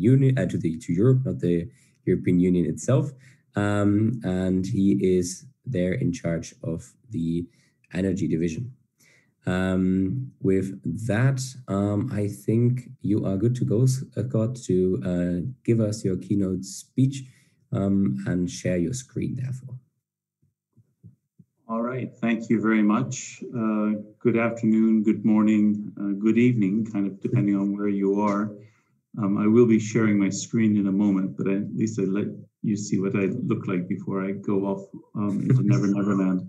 Union, to Europe, not the European Union itself. And he is there in charge of the energy division. With that, I think you are good to go, Scott, to give us your keynote speech and share your screen, therefore. All right, thank you very much. Good afternoon, good morning, good evening, kind of depending on where you are. I will be sharing my screen in a moment, but at least I let you see what I look like before I go off into Never Neverland.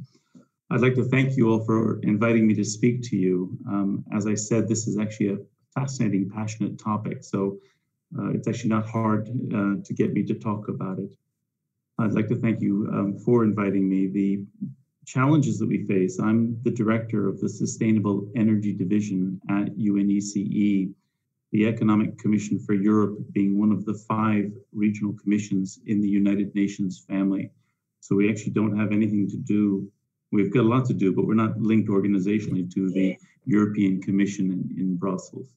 I'd like to thank you all for inviting me to speak to you. As I said, this is actually a fascinating, passionate topic, so it's actually not hard to get me to talk about it. I'd like to thank you for inviting me. The challenges that we face, I'm the director of the Sustainable Energy Division at UNECE, the Economic Commission for Europe being one of the 5 regional commissions in the United Nations family. So we actually don't have anything to do, we've got a lot to do, but we're not linked organizationally to the European Commission in Brussels.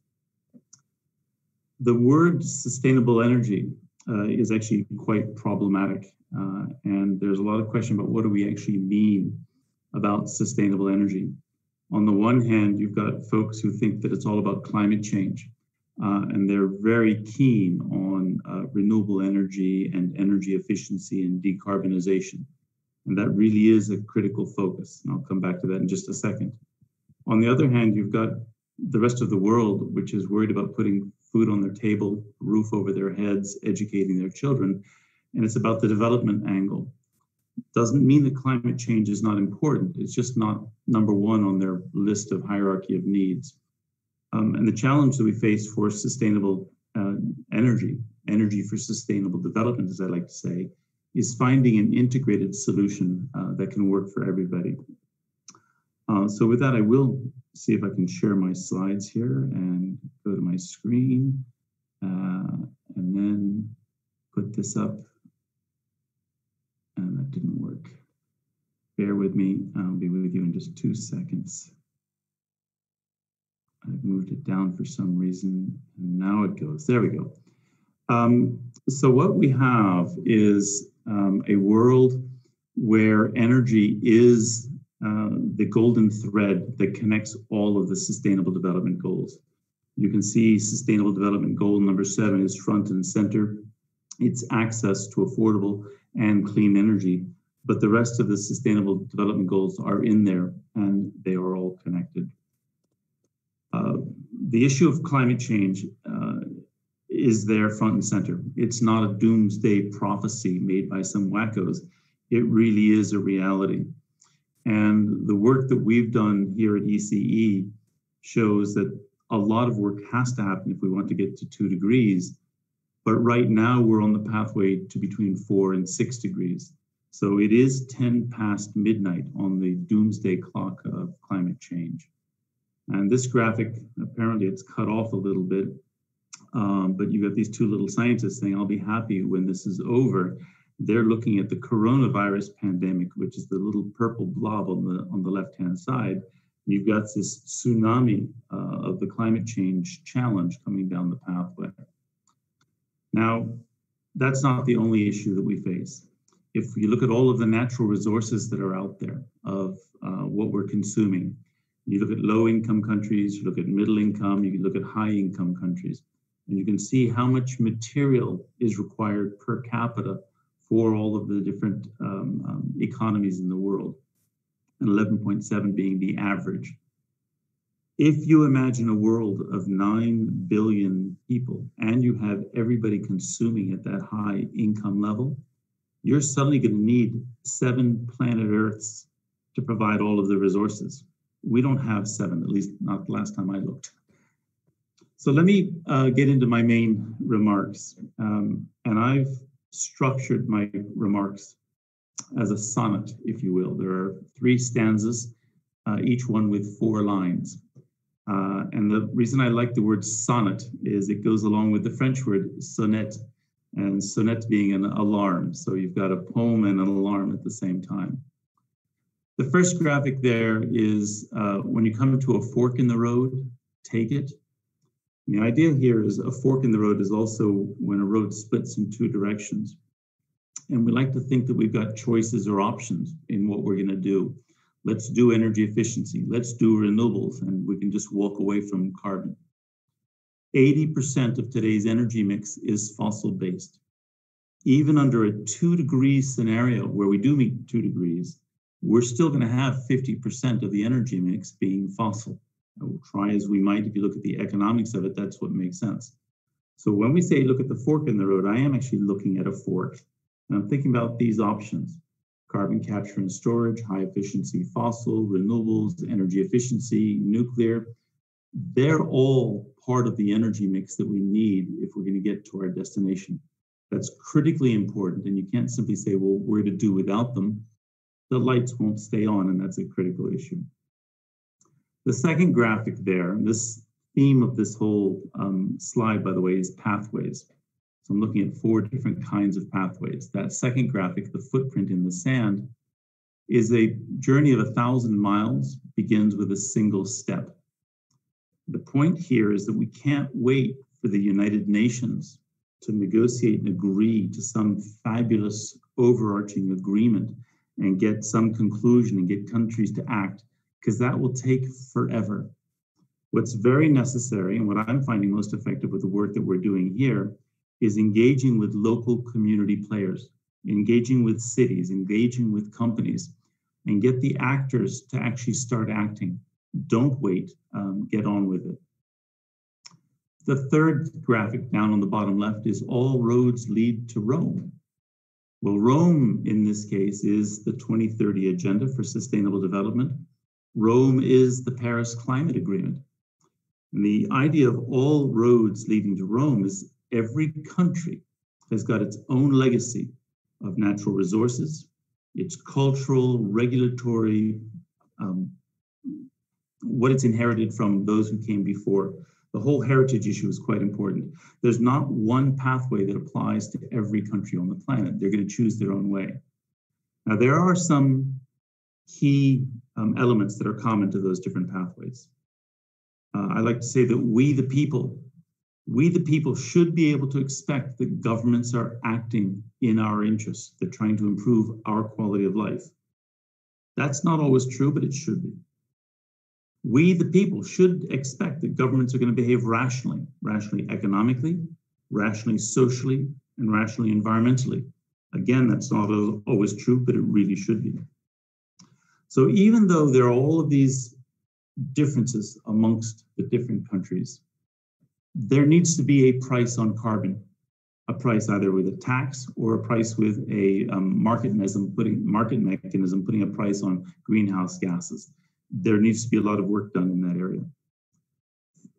The word sustainable energy is actually quite problematic. And there's a lot of question about what do we actually mean about sustainable energy. On the one hand, you've got folks who think that it's all about climate change, and they're very keen on renewable energy and energy efficiency and decarbonization. And that really is a critical focus. And I'll come back to that in just a second. On the other hand, you've got the rest of the world, which is worried about putting food on their table, roof over their heads, educating their children. And it's about the development angle. Doesn't mean that climate change is not important. It's just not number one on their list of hierarchy of needs. And the challenge that we face for sustainable energy for sustainable development, as I like to say, is finding an integrated solution that can work for everybody. So with that, I will see if I can share my slides here and go to my screen and then put this up. And that didn't work. Bear with me, I'll be with you in just 2 seconds. I've moved it down for some reason, and now it goes. There we go. So what we have is a world where energy is the golden thread that connects all of the sustainable development goals. You can see sustainable development goal number 7 is front and center. It's access to affordable and clean energy, but the rest of the sustainable development goals are in there and they are all connected. The issue of climate change is there front and center. It's not a doomsday prophecy made by some wackos. It really is a reality. And the work that we've done here at ECE shows that a lot of work has to happen if we want to get to 2 degrees. But right now we're on the pathway to between 4 and 6 degrees. So it is 10 past midnight on the doomsday clock of climate change. And this graphic, apparently it's cut off a little bit, but you got these 2 little scientists saying, I'll be happy when this is over. They're looking at the coronavirus pandemic, which is the little purple blob on the left-hand side. You've got this tsunami of the climate change challenge coming down the pathway. Now, that's not the only issue that we face. If you look at all of the natural resources that are out there of what we're consuming, you look at low-income countries, you look at middle income, you can look at high-income countries, and you can see how much material is required per capita for all of the different economies in the world, and 11.7 being the average. If you imagine a world of 9 billion people and you have everybody consuming at that high income level, you're suddenly going to need 7 planet Earths to provide all of the resources. We don't have 7, at least not the last time I looked. So let me get into my main remarks. And I've structured my remarks as a sonnet, if you will. There are 3 stanzas, each one with 4 lines. And the reason I like the word sonnet is it goes along with the French word sonnet, and sonnet being an alarm. So you've got a poem and an alarm at the same time. The first graphic there is when you come to a fork in the road, take it. And the idea here is a fork in the road is also when a road splits in two directions. And we like to think that we've got choices or options in what we're going to do. Let's do energy efficiency. Let's do renewables, and we can just walk away from carbon. 80% of today's energy mix is fossil-based. Even under a 2-degree scenario where we do meet 2 degrees, we're still going to have 50% of the energy mix being fossil. We'll try as we might, if you look at the economics of it, that's what makes sense. So when we say look at the fork in the road, I am actually looking at a fork. And I'm thinking about these options: carbon capture and storage, high efficiency fossil, renewables, energy efficiency, nuclear. They're all part of the energy mix that we need if we're going to get to our destination. That's critically important, and you can't simply say, well, we're to do without them. The lights won't stay on, and that's a critical issue. The second graphic there, this theme of this whole slide, by the way, is pathways. So I'm looking at 4 different kinds of pathways. That second graphic, the footprint in the sand, is a journey of 1,000 miles, begins with a single step. The point here is that we can't wait for the United Nations to negotiate and agree to some fabulous overarching agreement and get some conclusion and get countries to act, because that will take forever. What's very necessary, and what I'm finding most effective with the work that we're doing here, is engaging with local community players, engaging with cities, engaging with companies, and get the actors to actually start acting. Don't wait, get on with it. The third graphic down on the bottom left is all roads lead to Rome. Well, Rome in this case is the 2030 Agenda for Sustainable Development. Rome is the Paris Climate Agreement. And the idea of all roads leading to Rome is every country has got its own legacy of natural resources, its cultural, regulatory, what it's inherited from those who came before. The whole heritage issue is quite important. There's not one pathway that applies to every country on the planet. They're going to choose their own way. Now, there are some key elements that are common to those different pathways. I like to say that we the people should be able to expect that governments are acting in our interests. They're trying to improve our quality of life. That's not always true, but it should be. We, the people, should expect that governments are going to behave rationally economically, rationally socially, and rationally environmentally. Again, that's not always true, but it really should be. So even though there are all of these differences amongst the different countries, there needs to be a price on carbon, a price either with a tax or a price with a market mechanism putting a price on greenhouse gases. There needs to be a lot of work done in that area.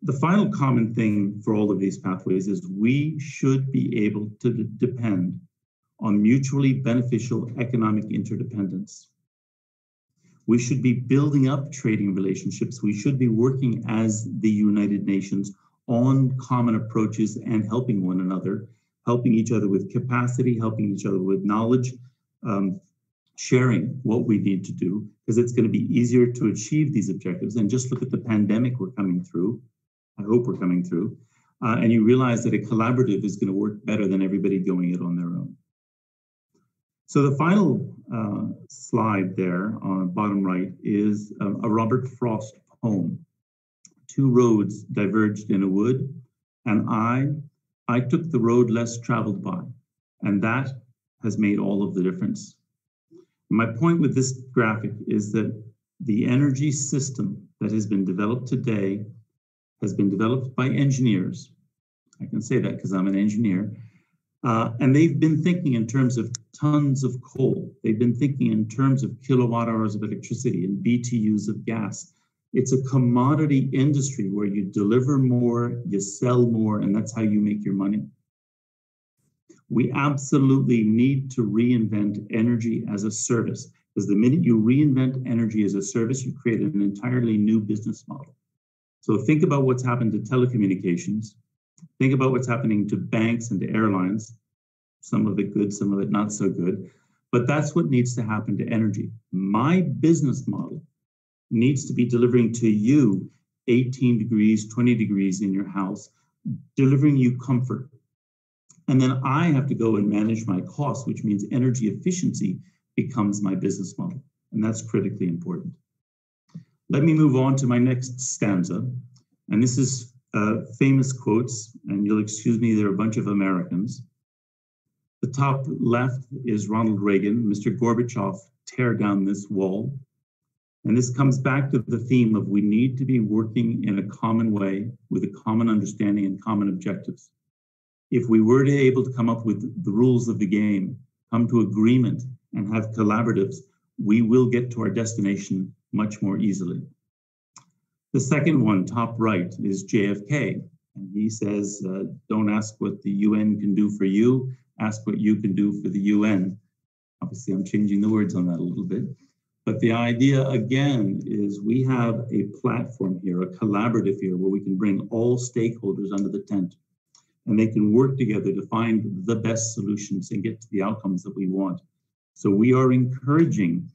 The final common thing for all of these pathways is we should be able to depend on mutually beneficial economic interdependence. We should be building up trading relationships. We should be working as the United Nations on common approaches and helping one another, helping each other with capacity, helping each other with knowledge, sharing what we need to do, because it's going to be easier to achieve these objectives. And just look at the pandemic we're coming through. I hope we're coming through. And you realize that a collaborative is going to work better than everybody going it on their own. So the final slide there on the bottom right is a Robert Frost poem. 2 roads diverged in a wood, and I took the road less traveled by, and that has made all of the difference. My point with this graphic is that the energy system that has been developed today has been developed by engineers. I can say that because I'm an engineer. And they've been thinking in terms of tons of coal. They've been thinking in terms of kilowatt hours of electricity and BTUs of gas. It's a commodity industry where you deliver more, you sell more, and that's how you make your money. We absolutely need to reinvent energy as a service, because the minute you reinvent energy as a service, you create an entirely new business model. So think about what's happened to telecommunications. Think about what's happening to banks and to airlines. Some of it good, some of it not so good. But that's what needs to happen to energy. My business model needs to be delivering to you 18 degrees, 20 degrees in your house delivering you comfort. And then I have to go and manage my costs, which means energy efficiency becomes my business model. And that's critically important. Let me move on to my next stanza. And this is famous quotes, and you'll excuse me, they're a bunch of Americans. The top left is Ronald Reagan, Mr. Gorbachev, tear down this wall. And this comes back to the theme of we need to be working in a common way with a common understanding and common objectives. If we were to able to come up with the rules of the game, come to agreement and have collaboratives, we will get to our destination much more easily. The second one, top right, is JFK. And he says, don't ask what the UN can do for you, ask what you can do for the UN. Obviously, I'm changing the words on that a little bit. But the idea, again, is we have a platform here, a collaborative here, where we can bring all stakeholders under the tent. And they can work together to find the best solutions and get to the outcomes that we want. So we are encouraging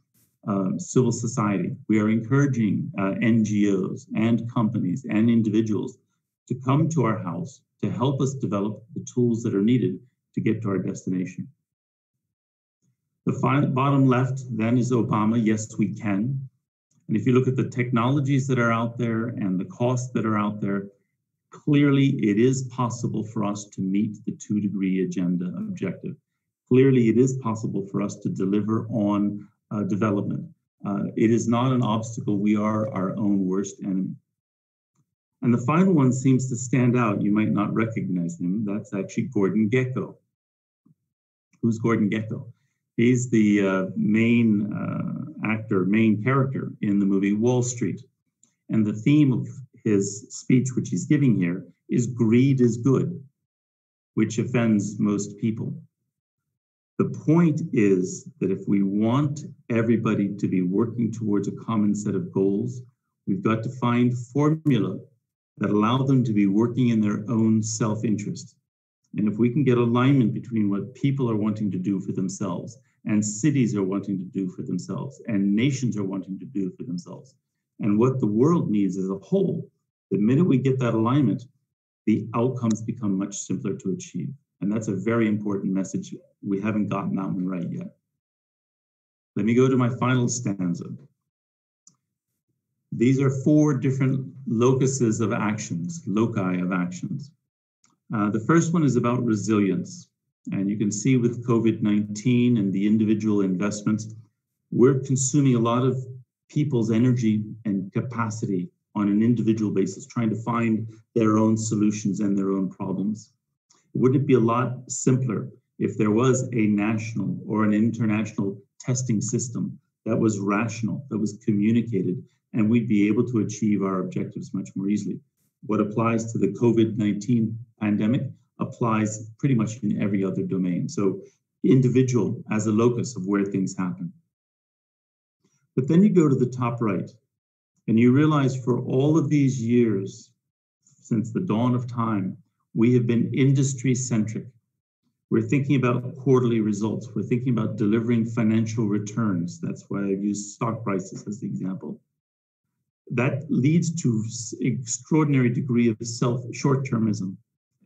civil society. We are encouraging NGOs and companies and individuals to come to our house to help us develop the tools that are needed to get to our destination. The bottom left then is Obama, yes, we can. And if you look at the technologies that are out there and the costs that are out there, clearly it is possible for us to meet the 2-degree agenda objective. Clearly it is possible for us to deliver on development. It is not an obstacle. We are our own worst enemy. And the final one seems to stand out. You might not recognize him. That's actually Gordon Gekko. Who's Gordon Gekko? He's the main character in the movie Wall Street. And the theme of his speech, which he's giving here, is greed is good, which offends most people. The point is that if we want everybody to be working towards a common set of goals, we've got to find formula that allow them to be working in their own self-interest. And if we can get alignment between what people are wanting to do for themselves and cities are wanting to do for themselves and nations are wanting to do for themselves and what the world needs as a whole, the minute we get that alignment, the outcomes become much simpler to achieve. And that's a very important message. We haven't gotten that one right yet. Let me go to my final stanza. These are 4 different locuses of actions, loci of actions. The first one is about resilience. And you can see with COVID-19 and the individual investments, we're consuming a lot of people's energy and capacity on an individual basis, trying to find their own solutions and their own problems. Wouldn't it be a lot simpler if there was a national or an international testing system that was rational, that was communicated, and we'd be able to achieve our objectives much more easily? What applies to the COVID-19 pandemic applies pretty much in every other domain. So individual as a locus of where things happen. But then you go to the top right and you realize for all of these years, since the dawn of time, we have been industry-centric. We're thinking about quarterly results. We're thinking about delivering financial returns. That's why I use stock prices as the example. That leads to extraordinary degree of short-termism,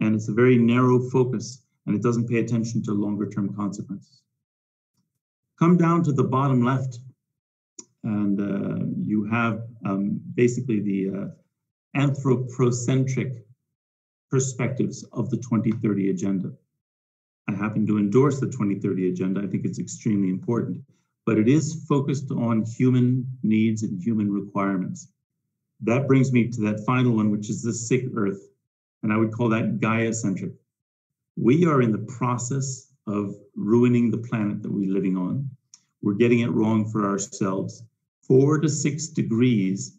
and it's a very narrow focus, and it doesn't pay attention to longer-term consequences. Come down to the bottom left, and you have basically the anthropocentric perspectives of the 2030 agenda. I happen to endorse the 2030 agenda. I think it's extremely important, but it is focused on human needs and human requirements. That brings me to that final one, which is the sick earth, and I would call that Gaia-centric. We are in the process of ruining the planet that we're living on. We're getting it wrong for ourselves. 4 to 6 degrees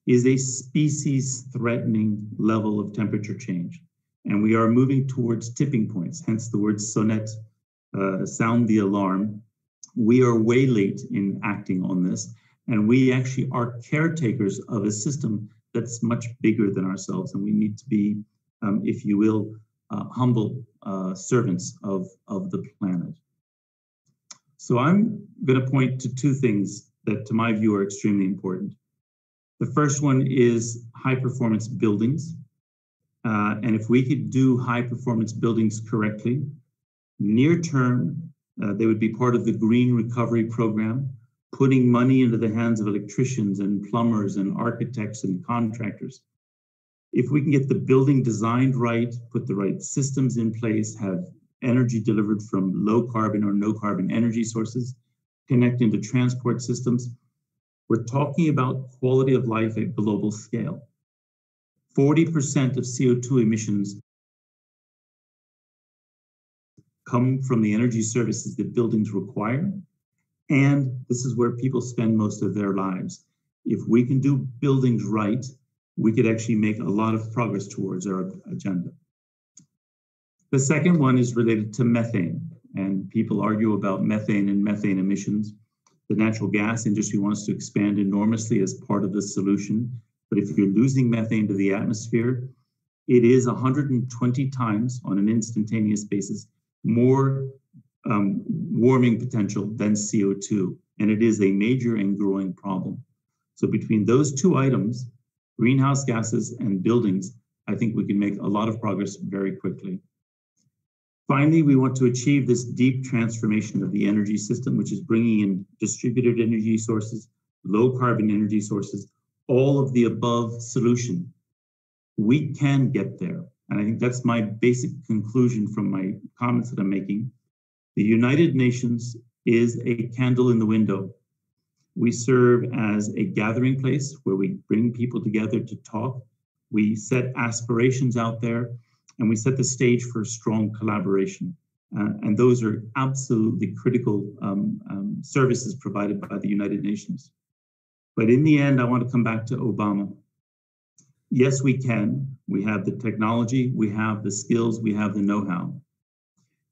is a species-threatening level of temperature change. And we are moving towards tipping points, hence the word sonnet, sound the alarm. We are way late in acting on this, and we actually are caretakers of a system that's much bigger than ourselves, and we need to be, if you will, humble servants of the planet. So I'm going to point to 2 things that, to my view, are extremely important. The first one is high-performance buildings. And if we could do high performance buildings correctly, near term, they would be part of the green recovery program, putting money into the hands of electricians and plumbers and architects and contractors. If we can get the building designed right, put the right systems in place, have energy delivered from low carbon or no carbon energy sources, connect into transport systems, we're talking about quality of life at global scale. 40% of CO2 emissions come from the energy services that buildings require. And this is where people spend most of their lives. If we can do buildings right, we could actually make a lot of progress towards our agenda. The second one is related to methane, and people argue about methane and methane emissions. The natural gas industry wants to expand enormously as part of the solution. But if you're losing methane to the atmosphere, it is 120 times on an instantaneous basis more warming potential than CO2. And it is a major and growing problem. So between those two items, greenhouse gases and buildings, I think we can make a lot of progress very quickly. Finally, we want to achieve this deep transformation of the energy system, which is bringing in distributed energy sources, low carbon energy sources, all of the above solution. We can get there. And I think that's my basic conclusion from my comments that I'm making. The United Nations is a candle in the window. We serve as a gathering place where we bring people together to talk. We set aspirations out there, and we set the stage for strong collaboration. And those are absolutely critical services provided by the United Nations. But in the end, I want to come back to Obama. Yes, we can. We have the technology, we have the skills, we have the know-how.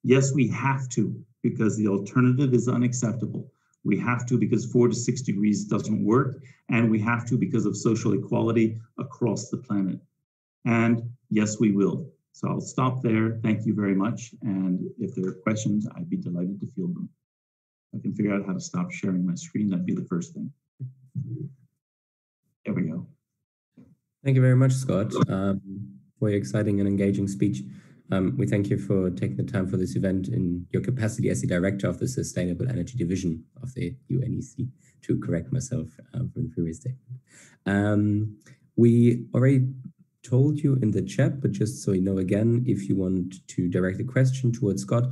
Yes, we have to, because the alternative is unacceptable. We have to because 4 to 6 degrees doesn't work, and we have to because of social equality across the planet. And yes, we will. So I'll stop there. Thank you very much. And if there are questions, I'd be delighted to field them. If I can figure out how to stop sharing my screen, that'd be the first thing. There we go. Thank you very much, Scott, for your exciting and engaging speech. We thank you for taking the time for this event in your capacity as the Director of the Sustainable Energy Division of the UNEC, to correct myself from the previous statement. We already told you in the chat, but just so you know again, if you want to direct a question towards Scott,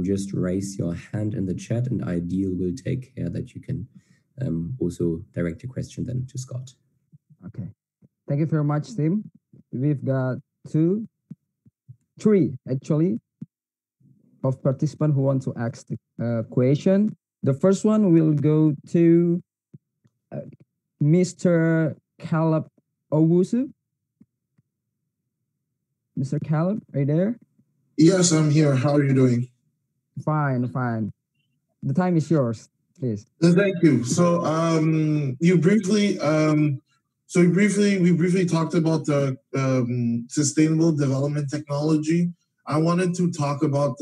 just raise your hand in the chat and Ideal will take care that you can also direct your question then to Scott. Okay. Thank you very much, Tim. We've got 3 actually of participants who want to ask the question. The first one will go to Mr. Caleb Owusu. Mr. Caleb, are you there? Yes, I'm here. How are you doing? Fine, fine. The time is yours, please. Thank you. So we briefly talked about the sustainable development technology. I wanted to talk about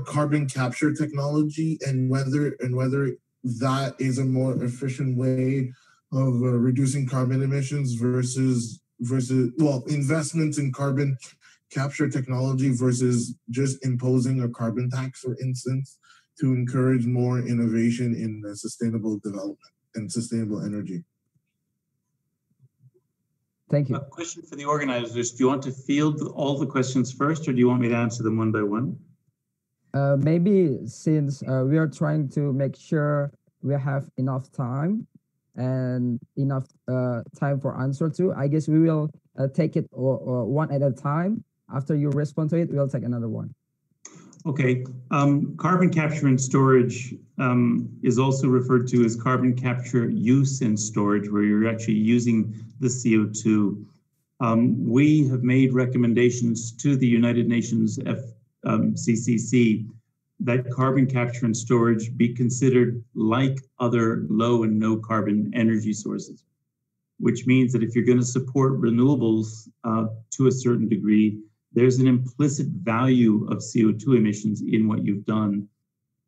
carbon capture technology and whether that is a more efficient way of reducing carbon emissions versus investments in carbon capture technology versus just imposing a carbon tax, for instance, to encourage more innovation in sustainable development and sustainable energy. Thank you. A question for the organizers. Do you want to field all the questions first, or do you want me to answer them one by one? Maybe since we are trying to make sure we have enough time and enough time for answer to, I guess we will take it one at a time. After you respond to it, we'll take another one. Okay. Carbon capture and storage is also referred to as carbon capture use and storage, where you're actually using the CO2. We have made recommendations to the United Nations FCCC that carbon capture and storage be considered like other low and no carbon energy sources, which means that if you're going to support renewables to a certain degree, there's an implicit value of CO2 emissions in what you've done.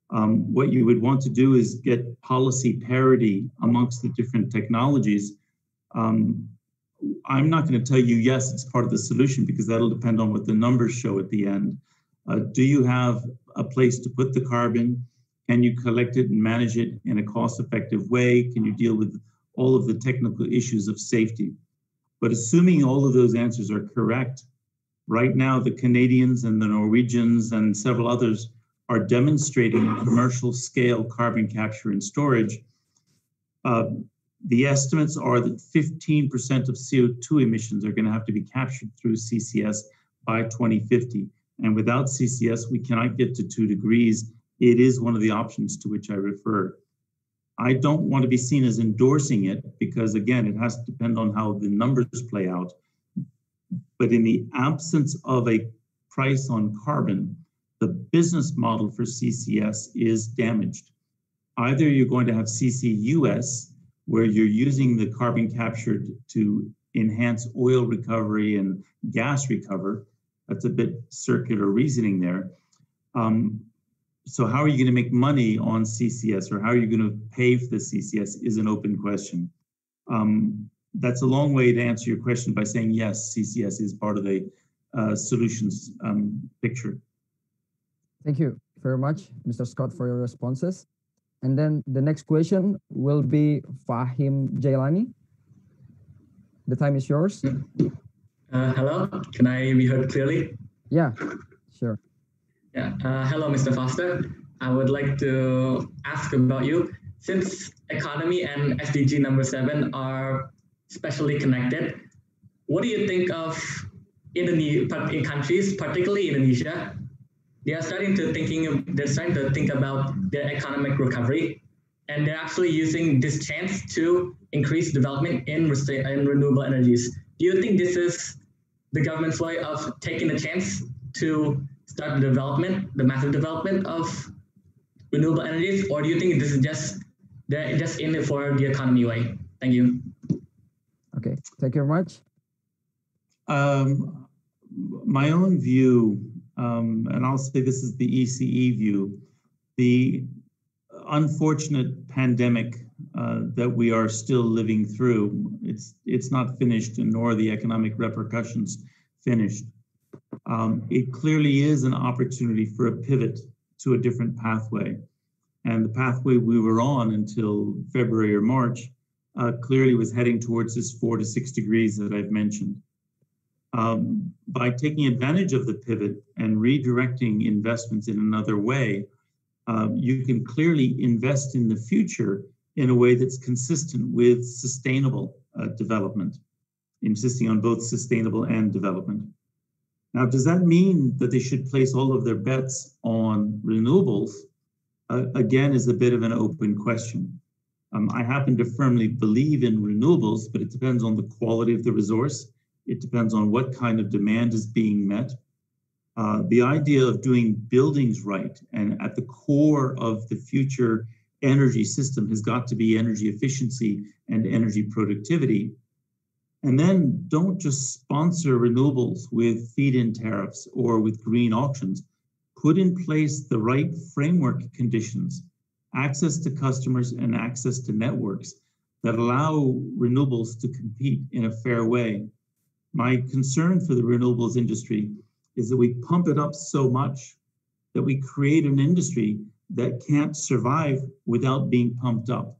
What you would want to do is get policy parity amongst the different technologies. I'm not going to tell you, yes, it's part of the solution, because that'll depend on what the numbers show at the end. Do you have a place to put the carbon? Can you collect it and manage it in a cost-effective way? Can you deal with all of the technical issues of safety? But assuming all of those answers are correct, right now the Canadians and the Norwegians and several others are demonstrating commercial scale carbon capture and storage. The estimates are that 15% of CO2 emissions are going to have to be captured through CCS by 2050. And without CCS, we cannot get to 2 degrees. It is one of the options to which I refer. I don't want to be seen as endorsing it, because again, it has to depend on how the numbers play out. But in the absence of a price on carbon, the business model for CCS is damaged. Either you're going to have CCUS, where you're using the carbon captured to enhance oil recovery and gas recover. That's a bit circular reasoning there. So how are you going to make money on CCS, or how are you going to pay for the CCS is an open question. That's a long way to answer your question by saying, yes, CCS is part of the solutions picture. Thank you very much, Mr. Scott, for your responses. And then the next question will be Fahim Jailani. The time is yours. Hello, can I be heard clearly? Yeah, sure. Yeah. Hello, Mr. Foster. I would like to ask about you. Since economy and SDG number 7 are specially connected, what do you think of in countries, particularly Indonesia? They're starting to think about their economic recovery, and they're actually using this chance to increase development in renewable energies. Do you think this is the government's way of taking the chance to start the massive development of renewable energies, or do you think this is they're just in it for the economy way? Thank you. Okay, thank you very much. My own view, and I'll say this is the ECE view, the unfortunate pandemic that we are still living through, it's not finished, and nor the economic repercussions finished. It clearly is an opportunity for a pivot to a different pathway. And the pathway we were on until February or March clearly was heading towards this 4 to 6 degrees that I've mentioned. By taking advantage of the pivot and redirecting investments in another way, you can clearly invest in the future in a way that's consistent with sustainable development, insisting on both sustainable and development. Now, does that mean that they should place all of their bets on renewables? Again, is a bit of an open question. I happen to firmly believe in renewables, but it depends on the quality of the resource. It depends on what kind of demand is being met. The idea of doing buildings right and at the core of the future energy system has got to be energy efficiency and energy productivity. And then don't just sponsor renewables with feed-in tariffs or with green auctions. Put in place the right framework conditions, access to customers and access to networks that allow renewables to compete in a fair way. My concern for the renewables industry is that we pump it up so much that we create an industry that can't survive without being pumped up.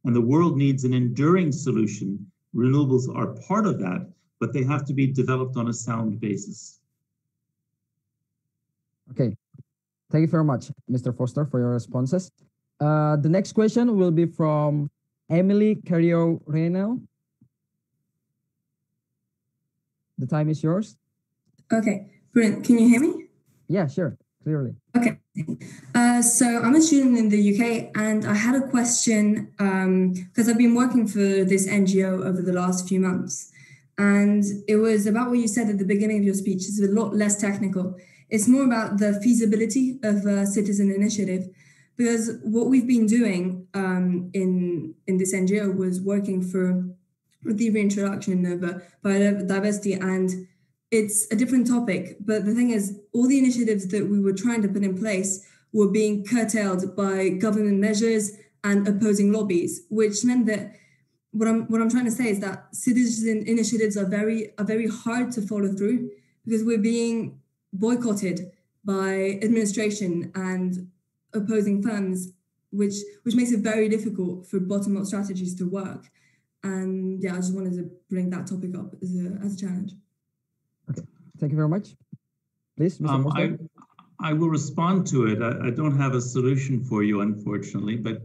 And the world needs an enduring solution. Renewables are part of that, but they have to be developed on a sound basis. Okay, thank you very much, Mr. Foster, for your responses. The next question will be from Emily Carrillo-Reynel. The time is yours. Okay, brilliant. Can you hear me? Yeah, sure, clearly. Okay. So I'm a student in the UK, and I had a question because I've been working for this NGO over the last few months. And it was about what you said at the beginning of your speech. It's a lot less technical. It's more about the feasibility of a citizen initiative, because what we've been doing in this NGO was working with the reintroduction of biodiversity, and it's a different topic. But the thing is, all the initiatives that we were trying to put in place were being curtailed by government measures and opposing lobbies, which meant that what I'm trying to say is that citizen initiatives are very hard to follow through because we're being boycotted by administration and opposing firms, which makes it very difficult for bottom-up strategies to work. And yeah, I just wanted to bring that topic up as a challenge. Okay, thank you very much. Please, Mr. Foster. I will respond to it. I don't have a solution for you, unfortunately, but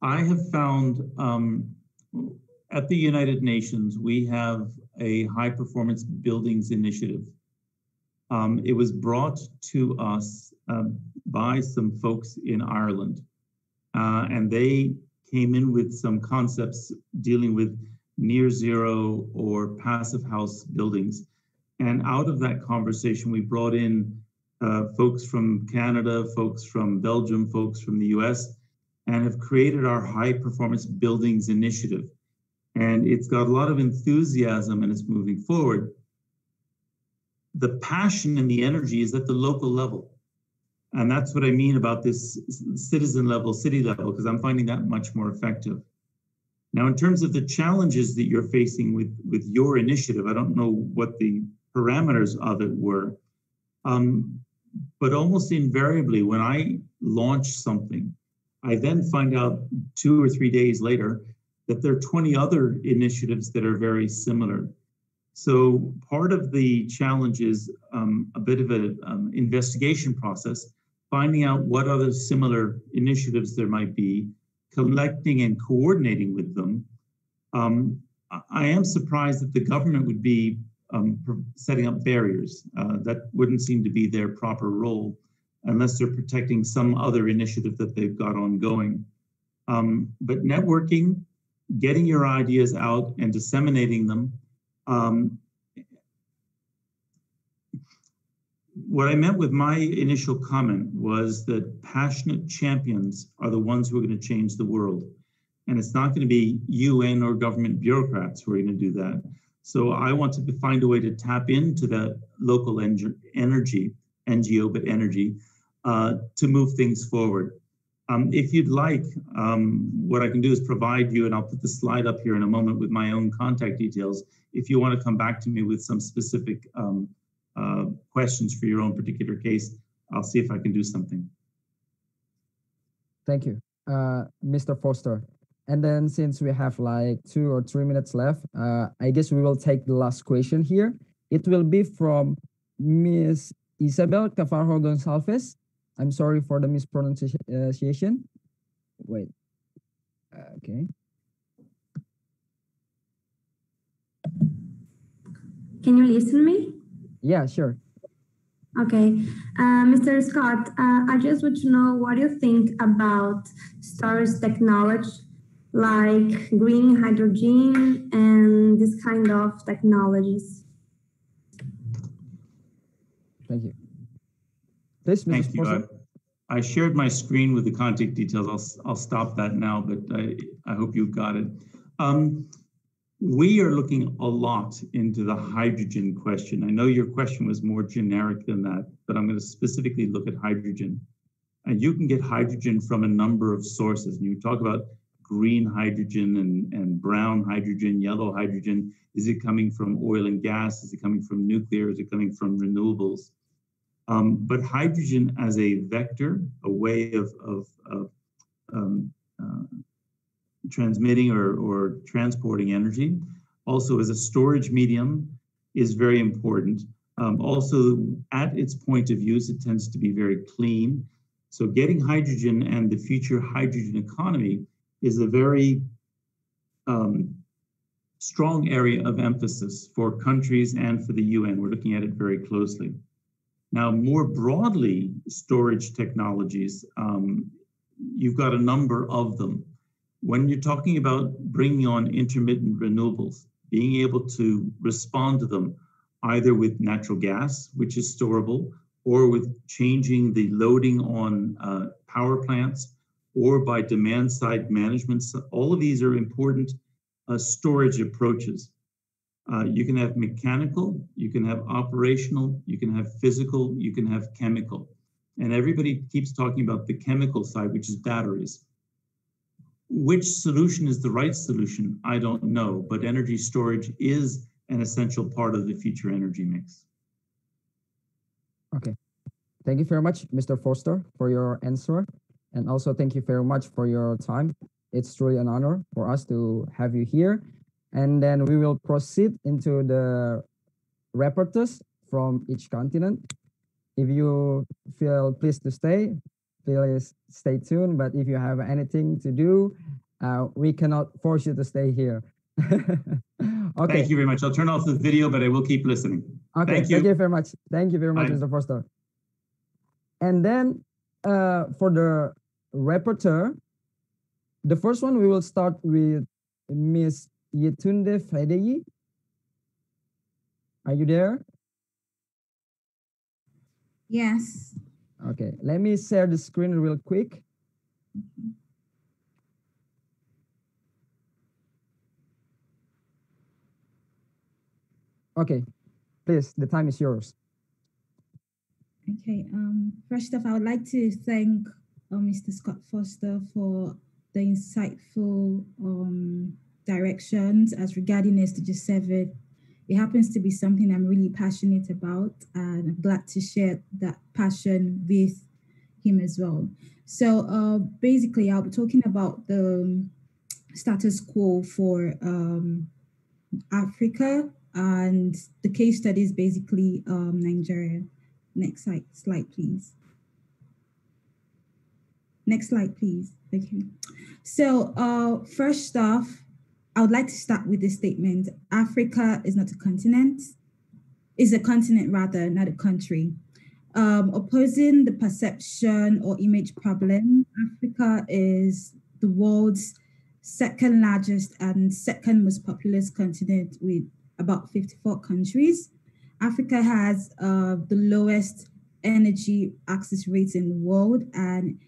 I have found at the United Nations, we have a high performance buildings initiative. It was brought to us by some folks in Ireland, and they came in with some concepts dealing with near zero or passive house buildings. And out of that conversation, we brought in folks from Canada, folks from Belgium, folks from the US, and have created our high performance buildings initiative. And it's got a lot of enthusiasm and it's moving forward. The passion and the energy is at the local level. And that's what I mean about this citizen level, city level, because I'm finding that much more effective. Now, in terms of the challenges that you're facing with your initiative, I don't know what the parameters of it were, but almost invariably when I launch something, I then find out 2 or 3 days later that there are 20 other initiatives that are very similar. So part of the challenge is a bit of an investigation process, finding out what other similar initiatives there might be, collecting and coordinating with them. I am surprised that the government would be setting up barriers. That wouldn't seem to be their proper role unless they're protecting some other initiative that they've got ongoing. But networking, getting your ideas out and disseminating them. What I meant with my initial comment was that passionate champions are the ones who are going to change the world. And it's not going to be UN or government bureaucrats who are going to do that. So I want to find a way to tap into that local energy, NGO, but energy, to move things forward. If you'd like, what I can do is provide you, and I'll put the slide up here in a moment with my own contact details. If you want to come back to me with some specific questions for your own particular case, I'll see if I can do something. Thank you, Mr. Foster. And then since we have like 2 or 3 minutes left, I guess we will take the last question here. It will be from Ms. Isabel Cafarro Gonçalves. I'm sorry for the mispronunciation. Wait, okay. Can you listen to me? Yeah, sure. Okay, Mr. Scott, I just want to know what you think about storage technology like green hydrogen and this kind of technologies. Thank you. Please, Mr. Thank you. I shared my screen with the contact details. I'll stop that now, but I hope you got it. We are looking a lot into the hydrogen question. I know your question was more generic than that, but I'm going to specifically look at hydrogen. And you can get hydrogen from a number of sources. And you talk about green hydrogen and brown hydrogen, yellow hydrogen. Is it coming from oil and gas? Is it coming from nuclear? Is it coming from renewables? But hydrogen as a vector, a way of transmitting or transporting energy, also as a storage medium, is very important. Also, at its point of use, it tends to be very clean. So getting hydrogen and the future hydrogen economy is a very strong area of emphasis for countries and for the UN. We're looking at it very closely. Now, more broadly, storage technologies, you've got a number of them. When you're talking about bringing on intermittent renewables, being able to respond to them either with natural gas, which is storable, or with changing the loading on power plants, or by demand side management, all of these are important storage approaches. You can have mechanical, you can have operational, you can have physical, you can have chemical. And everybody keeps talking about the chemical side, which is batteries. which solution is the right solution? I don't know, but energy storage is an essential part of the future energy mix. Okay. Thank you very much, Mr. Foster, for your answer. And also thank you very much for your time. It's truly an honor for us to have you here. And then we will proceed into the reporters from each continent. If you feel pleased to stay, please stay tuned. But if you have anything to do, we cannot force you to stay here. Okay. Thank you very much. I'll turn off the video, but I will keep listening. Okay, thank you very much. Thank you very much, Bye. Mr. Foster. And then for the reporter, the first one, we will start with Miss Yetunde Fedeyi. Are you there? Yes. Okay, let me share the screen real quick. Okay, please, the time is yours. Okay. First off, I would like to thank Mr. Scott Foster for the insightful directions as regarding SDG 7. It happens to be something I'm really passionate about, and I'm glad to share that passion with him as well. So basically, I'll be talking about the status quo for Africa, and the case study is basically Nigeria. Next slide, please. Next slide, please. Okay. So first off, I would like to start with this statement. Africa is not a continent. Is a continent rather, not a country. Opposing the perception or image problem, Africa is the world's second largest and second most populous continent with about 54 countries. Africa has the lowest energy access rates in the world, and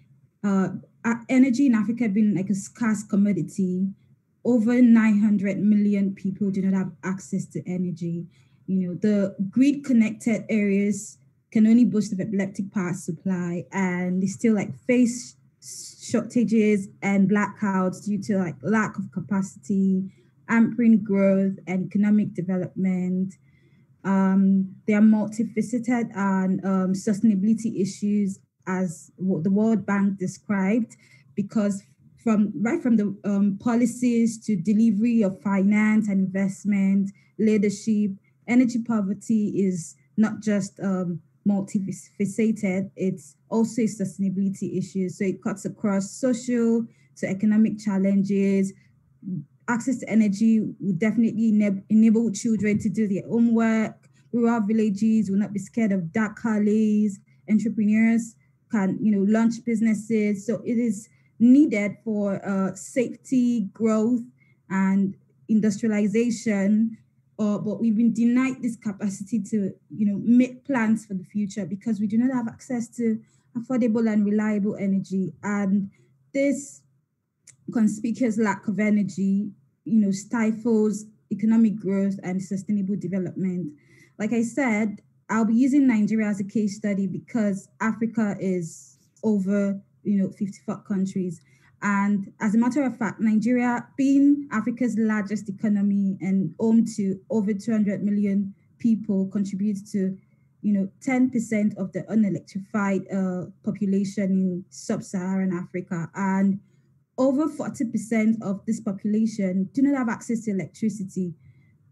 energy in Africa being like a scarce commodity. Over 900 million people do not have access to energy. You know, the grid-connected areas can only boast of epileptic power supply, and they still like face shortages and blackouts due to like lack of capacity, hampering growth and economic development. There are multifaceted and sustainability issues, as what the World Bank described, because from the policies to delivery of finance and investment, leadership, energy poverty is not just multifaceted, it's also a sustainability issue. So it cuts across social to economic challenges. Access to energy would definitely enable children to do their homework. Rural villages will not be scared of dark alleys. Entrepreneurs can, launch businesses. So it is needed for safety, growth, and industrialization. But we've been denied this capacity to, make plans for the future because we do not have access to affordable and reliable energy. And this conspicuous lack of energy, stifles economic growth and sustainable development. Like I said, I'll be using Nigeria as a case study because Africa is over, 54 countries. And as a matter of fact, Nigeria, being Africa's largest economy and home to over 200 million people, contributes to, 10% of the unelectrified population in sub-Saharan Africa. And over 40% of this population do not have access to electricity.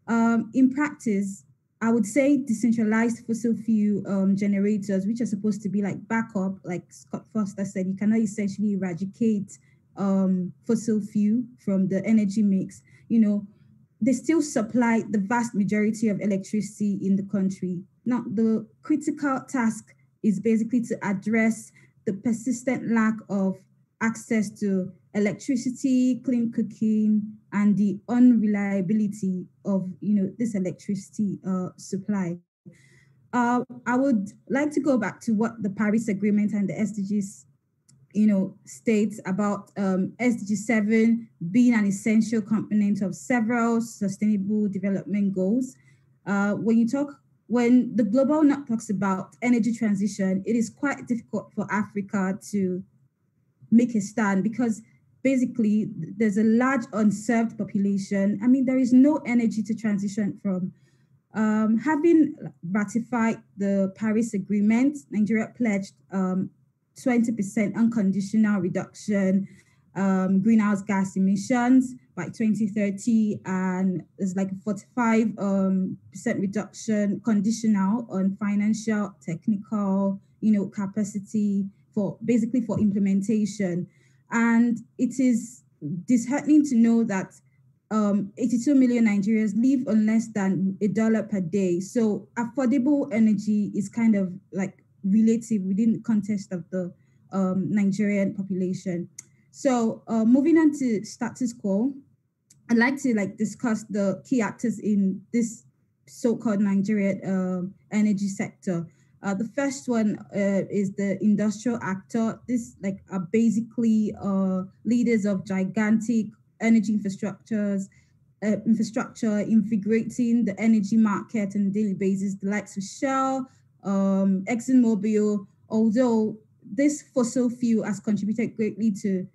In practice, I would say decentralized fossil fuel generators, which are supposed to be like backup, like Scott Foster said, you cannot essentially eradicate fossil fuel from the energy mix. They still supply the vast majority of electricity in the country. Now, the critical task is basically to address the persistent lack of access to electricity, clean cooking, and the unreliability of this electricity supply. I would like to go back to what the Paris Agreement and the SDGs states about SDG 7 being an essential component of several sustainable development goals. When the Global North talks about energy transition, it is quite difficult for Africa to make a stand because basically there's a large unserved population. I mean, there is no energy to transition from. Having ratified the Paris Agreement, Nigeria pledged 20% unconditional reduction greenhouse gas emissions by 2030, and there's like a 45% reduction conditional on financial, technical, capacity for basically for implementation. And it is disheartening to know that 82 million Nigerians live on less than $1 per day. So affordable energy is kind of like relative within the context of the Nigerian population. So moving on to status quo, I'd like to discuss the key actors in this so-called Nigerian energy sector. The first one is the industrial actor. This are basically leaders of gigantic energy infrastructure integrating the energy market on a daily basis, the likes of Shell, ExxonMobil. Although this fossil fuel has contributed greatly to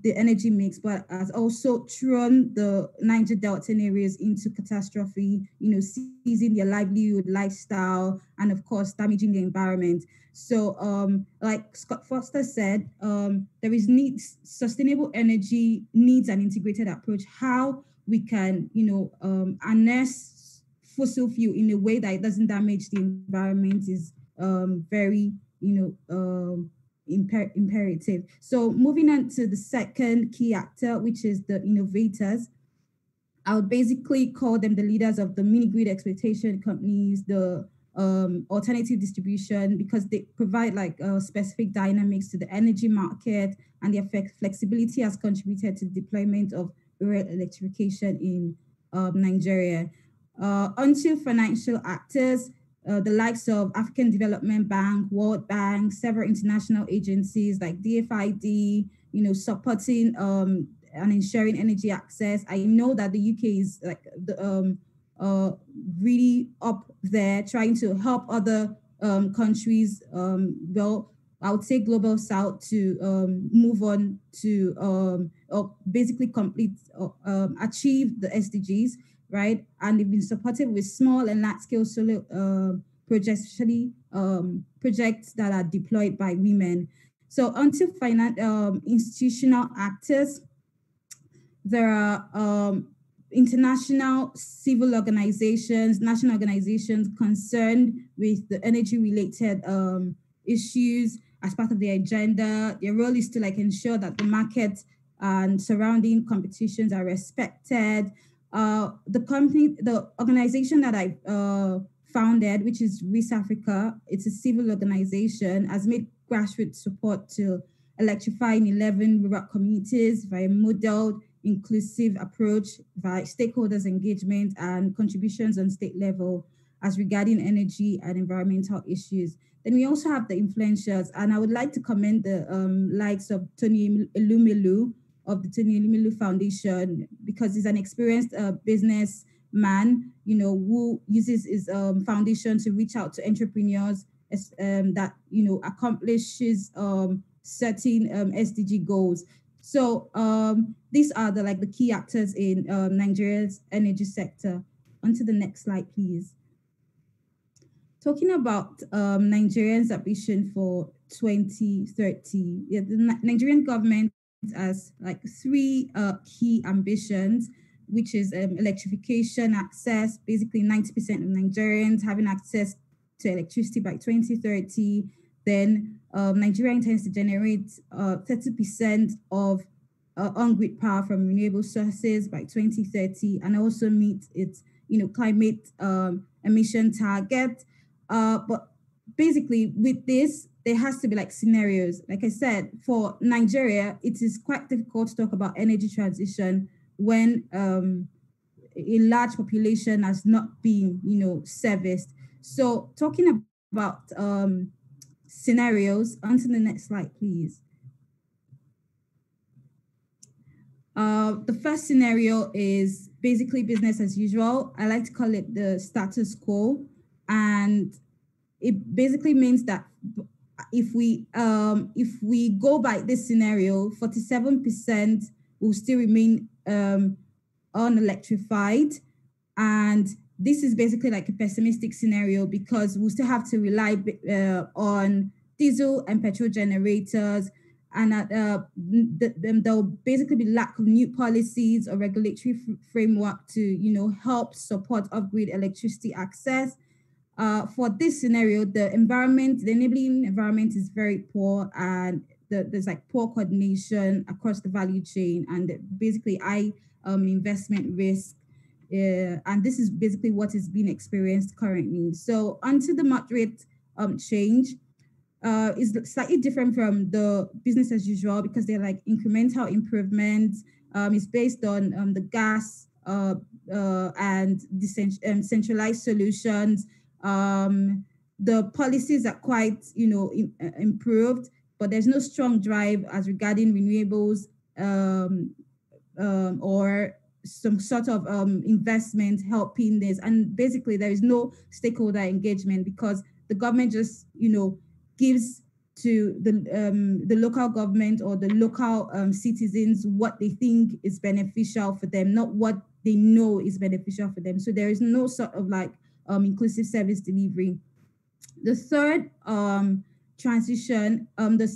the energy mix, but has also thrown the Niger Delta areas into catastrophe, seizing their livelihood, lifestyle, and of course, damaging the environment. So like Scott Foster said, there is sustainable energy needs an integrated approach. How we can, harness fossil fuel in a way that it doesn't damage the environment is very, imperative. So moving on to the second key actor, which is the innovators. I would basically call them the leaders of the mini grid exploitation companies, the alternative distribution, because they provide specific dynamics to the energy market, and their flexibility has contributed to the deployment of rural electrification in Nigeria. Onto financial actors, the likes of African Development Bank, World Bank, several international agencies like DFID, supporting and ensuring energy access. I know that the UK is really up there trying to help other countries, I would say Global South, to move on to basically complete, achieve the SDGs, right? And they've been supported with small and large scale solar projects, especially projects that are deployed by women. So until institutional actors, there are international civil organizations, national organizations concerned with the energy related issues as part of their agenda. Their role is to ensure that the market and surrounding competitions are respected. The organization that I founded, which is Reese Africa, it's a civil organization, has made grassroots support to electrifying 11 rural communities via modeled inclusive approach, via stakeholders engagement and contributions on state level as regarding energy and environmental issues. Then we also have the influencers, and I would like to commend the likes of Tony Elumelu of the Tony Elumelu Foundation, because he's an experienced businessman, who uses his foundation to reach out to entrepreneurs that accomplishes certain SDG goals. So these are the key actors in Nigeria's energy sector. Onto the next slide, please. Talking about Nigerians' ambition for 2030, the Nigerian government has three key ambitions, which is electrification, access, basically 90% of Nigerians having access to electricity by 2030. Then Nigeria intends to generate 30% of on-grid power from renewable sources by 2030, and also meet its climate emission target. But basically with this, there has to be scenarios. Like I said, for Nigeria, it is quite difficult to talk about energy transition when a large population has not been, serviced. So talking about scenarios, onto the next slide, please. The first scenario is basically business as usual. I like to call it the status quo. And it basically means that if we go by this scenario, 47% will still remain unelectrified, and this is basically like a pessimistic scenario because we'll still have to rely on diesel and petrol generators, and there'll basically be lack of new policies or regulatory framework to help support upgrade electricity access. For this scenario, the enabling environment is very poor, and there's like poor coordination across the value chain, and basically high investment risk. And this is basically what is being experienced currently. So onto the moderate change is slightly different from the business as usual because they're like incremental improvements. It's based on the gas and centralized solutions. The policies are quite improved, but there's no strong drive as regarding renewables or some sort of investment helping this. And basically there is no stakeholder engagement because the government just gives to the local government or the local citizens what they think is beneficial for them, not what they know is beneficial for them. So there is no sort of like inclusive service delivery. The third transition, the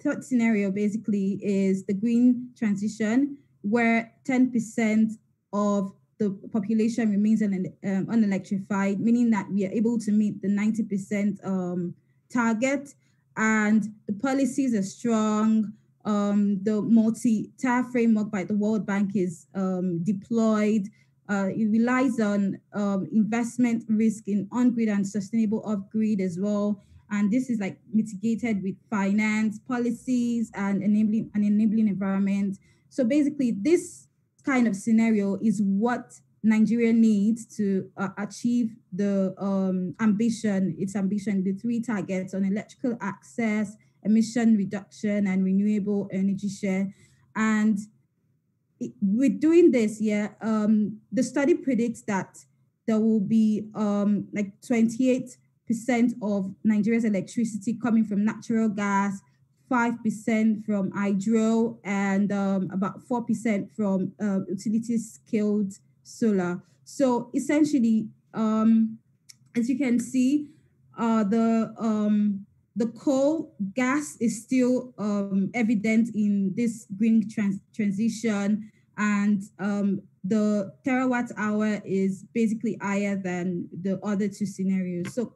third scenario basically is the green transition, where 10% of the population remains unelectrified, meaning that we are able to meet the 90% target, and the policies are strong. The multi-tier framework by the World Bank is deployed. It relies on investment risk in on-grid and sustainable off-grid as well. And this is like mitigated with finance, policies, and enabling environment. So basically, this kind of scenario is what Nigeria needs to achieve the its ambition, the 3 targets on electrical access, emission reduction, and renewable energy share. And with doing this, the study predicts that there will be like 28% of Nigeria's electricity coming from natural gas, 5% from hydro, and about 4% from utility-scaled solar. So essentially, as you can see, the coal gas is still evident in this green transition, and the terawatt hour is basically higher than the other 2 scenarios. So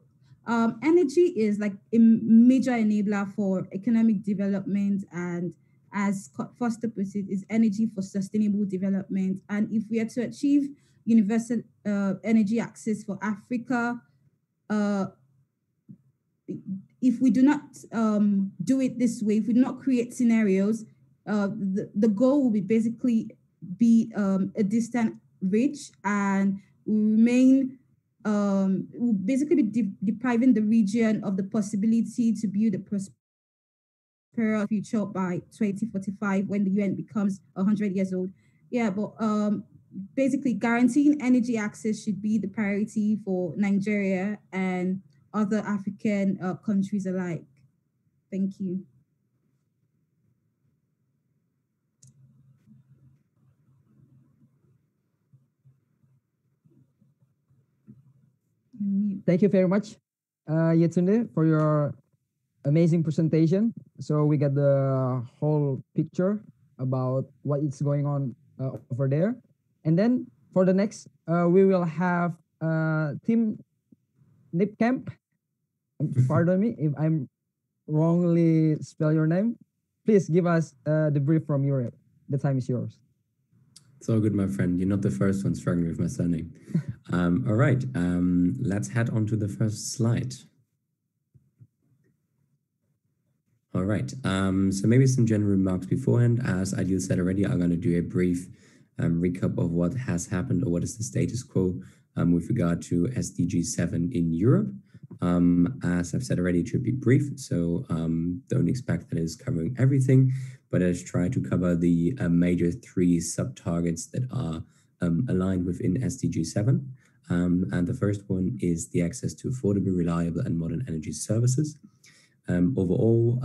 energy is like a major enabler for economic development, and as Foster puts it, is energy for sustainable development. And if we are to achieve universal energy access for Africa, if we do not do it this way, if we do not create scenarios, the goal will be basically a distant reach, and will remain will basically be depriving the region of the possibility to build a prosperous future by 2045 when the UN becomes 100 years old. Yeah, but basically guaranteeing energy access should be the priority for Nigeria and other African countries alike. Thank you. Thank you very much, Yetunde, for your amazing presentation. So we get the whole picture about what is going on over there. And then for the next, we will have Tim Nipkamp. Pardon me if I'm wrongly spell your name. Please give us the brief from Europe. The time is yours. It's all good, my friend. You're not the first one struggling with my surname. All right, let's head on to the first slide. All right, so maybe some general remarks beforehand. As Adil said already, I'm going to do a brief recap of what has happened or what is the status quo with regard to SDG 7 in Europe. As I've said already, it should be brief, so don't expect that it's covering everything, but I'll try to cover the major 3 sub-targets that are aligned within SDG 7. And the first one is the access to affordable, reliable, and modern energy services. Overall,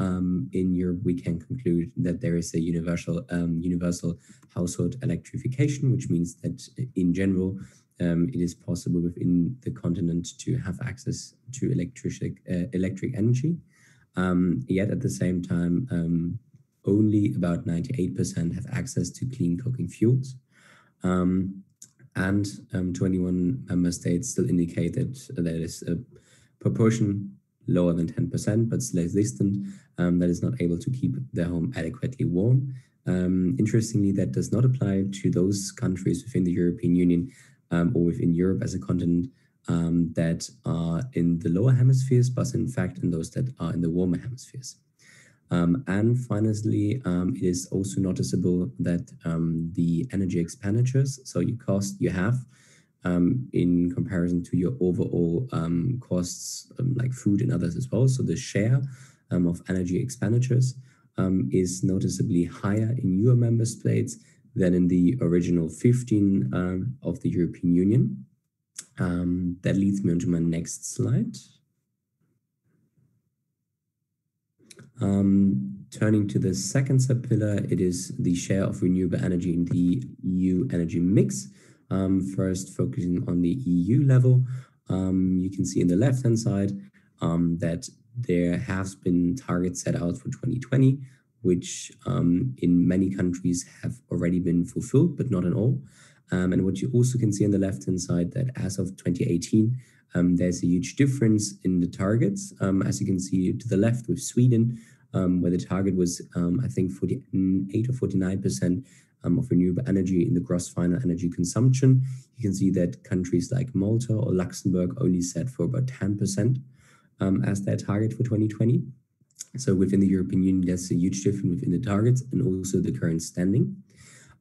in Europe, we can conclude that there is a universal household electrification, which means that in general, it is possible within the continent to have access to electric energy. Yet at the same time, only about 98% have access to clean cooking fuels. And 21 member states still indicate that there is a proportion lower than 10%, but still existent, that is not able to keep their home adequately warm. Interestingly, that does not apply to those countries within the European Union or within Europe as a continent that are in the lower hemispheres, but in fact in those that are in the warmer hemispheres. And finally, it is also noticeable that the energy expenditures, so your cost you have in comparison to your overall costs, like food and others as well. So the share of energy expenditures is noticeably higher in newer member states than in the original 15 of the European Union. That leads me on to my next slide. Turning to the second sub-pillar, it is the share of renewable energy in the EU energy mix. First, focusing on the EU level, you can see in the left-hand side that there have been targets set out for 2020, which in many countries have already been fulfilled, but not in all. And what you also can see on the left-hand side that as of 2018, there's a huge difference in the targets. As you can see to the left with Sweden, where the target was, I think, 48 or 49% of renewable energy in the gross final energy consumption. You can see that countries like Malta or Luxembourg only set for about 10% as their target for 2020. So within the European Union, there's a huge difference within the targets and also the current standing.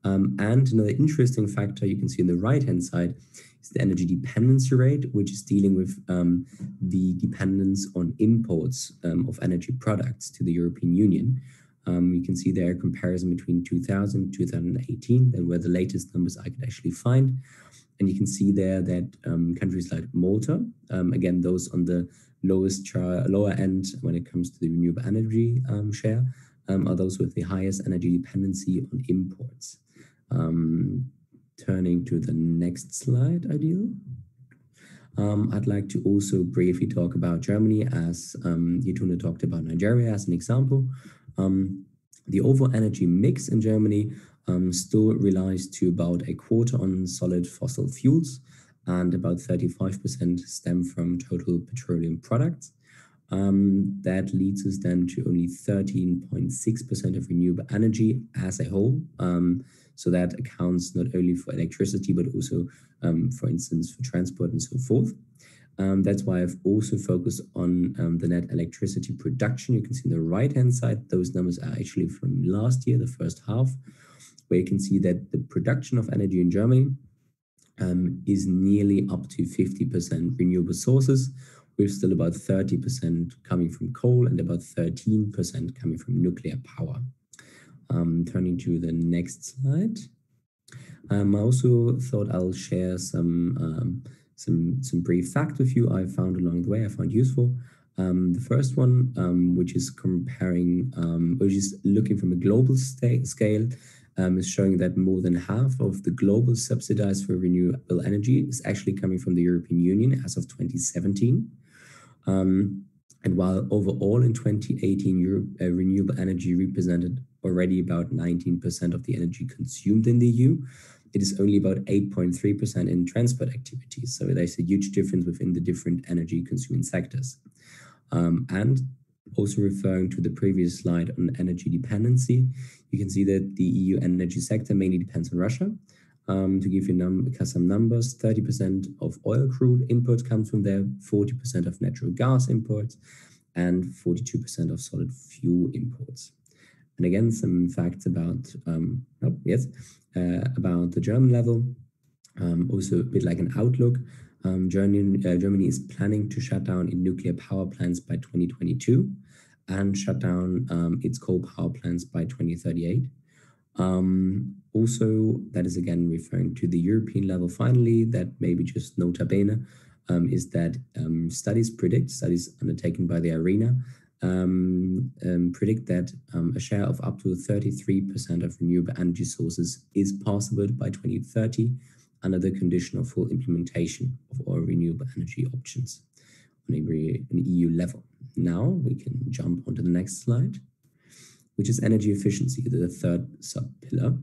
And another interesting factor you can see on the right-hand side is the energy dependency rate, which is dealing with the dependence on imports of energy products to the European Union. You can see there a comparison between 2000 and 2018, that were the latest numbers I could actually find. And you can see there that countries like Malta, again, those on the lower end when it comes to the renewable energy share, are those with the highest energy dependency on imports. Turning to the next slide, ideal. I'd like to also briefly talk about Germany, as Yetune talked about Nigeria as an example. The overall energy mix in Germany still relies to about a quarter on solid fossil fuels, and about 35% stem from total petroleum products. That leads us then to only 13.6% of renewable energy as a whole. So that accounts not only for electricity, but also, for instance, for transport and so forth. That's why I've also focused on the net electricity production. You can see on the right-hand side, those numbers are actually from last year, the first half, where you can see that the production of energy in Germany is nearly up to 50% renewable sources, with still about 30% coming from coal and about 13% coming from nuclear power. Turning to the next slide. I also thought I'll share some brief facts with you I found along the way, I found useful. The first one, which is looking from a global scale, is showing that more than half of the global subsidies for renewable energy is actually coming from the European Union as of 2017. And while overall in 2018, renewable energy represented already about 19% of the energy consumed in the EU, it is only about 8.3% in transport activities. So there's a huge difference within the different energy consuming sectors. And also referring to the previous slide on energy dependency, you can see that the EU energy sector mainly depends on Russia. To give you some numbers, 30% of oil crude imports comes from there, 40% of natural gas imports, and 42% of solid fuel imports. And again, some facts about about the German level. Also a bit like an outlook. Germany is planning to shut down its nuclear power plants by 2022 and shut down its coal power plants by 2038. Also, that is again referring to the European level. Finally, that maybe just nota bene, is that studies undertaken by the ARENA predict that a share of up to 33% of renewable energy sources is possible by 2030 under the condition of full implementation of all renewable energy options on an EU level. Now we can jump onto the next slide, which is energy efficiency, the third sub-pillar.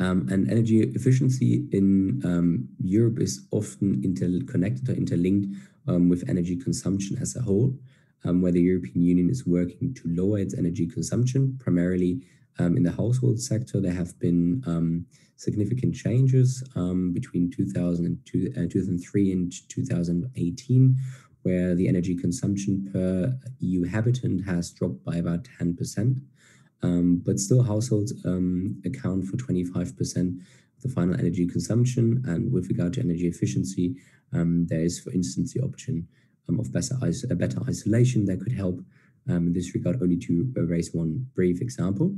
And energy efficiency in Europe is often interconnected or interlinked with energy consumption as a whole, where the European Union is working to lower its energy consumption, primarily in the household sector. There have been significant changes between 2003 and 2018, where the energy consumption per EU habitant has dropped by about 10%. But still households account for 25% of the final energy consumption. And with regard to energy efficiency, there is, for instance, the option of better isolation that could help in this regard, only to raise one brief example.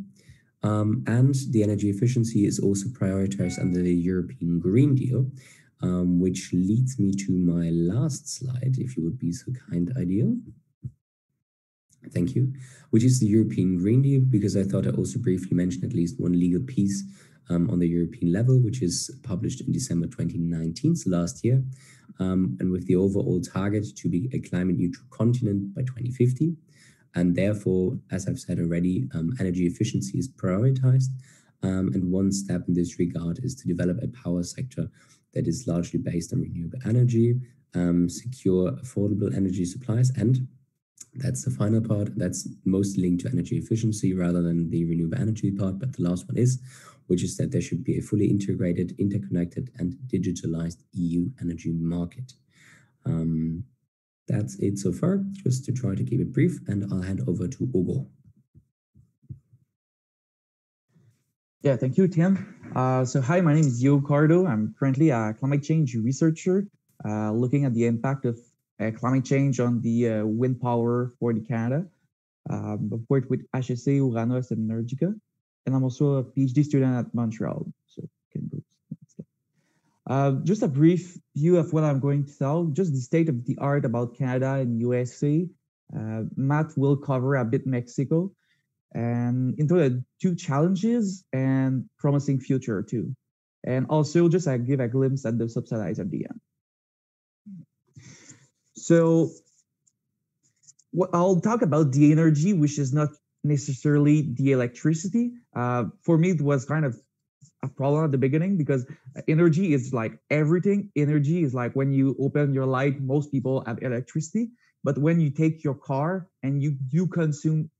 And the energy efficiency is also prioritized under the European Green Deal, which leads me to my last slide, if you would be so kind, Ideal. Thank you. Which is the European Green Deal, because I thought I also briefly mentioned at least one legal piece on the European level, which is published in December 2019, so last year, and with the overall target to be a climate neutral continent by 2050. And therefore, as I've said already, energy efficiency is prioritized. And one step in this regard is to develop a power sector that is largely based on renewable energy, secure affordable energy supplies, and that's the final part. That's mostly linked to energy efficiency rather than the renewable energy part. But the last one is, which is that there should be a fully integrated, interconnected, and digitalized EU energy market. That's it so far, just to try to keep it brief, and I'll hand over to Ugo. Yeah, thank you, Tim. So hi, my name is Yo Cardo. I'm currently a climate change researcher looking at the impact of climate change on the wind power for the Canada. I've worked with HSA, Uranos, and Energica, and I'm also a PhD student at Montreal. So can go. Just a brief view of what I'm going to tell, just the state of the art about Canada and USA. Matt will cover a bit Mexico, and into the two challenges and promising future too. And also just give a glimpse at the subsidies at the end. So I'll talk about the energy, which is not necessarily the electricity. For me, it was kind of a problem at the beginning because energy is like everything. Energy is like when you open your light, most people have electricity. But when you take your car and you consume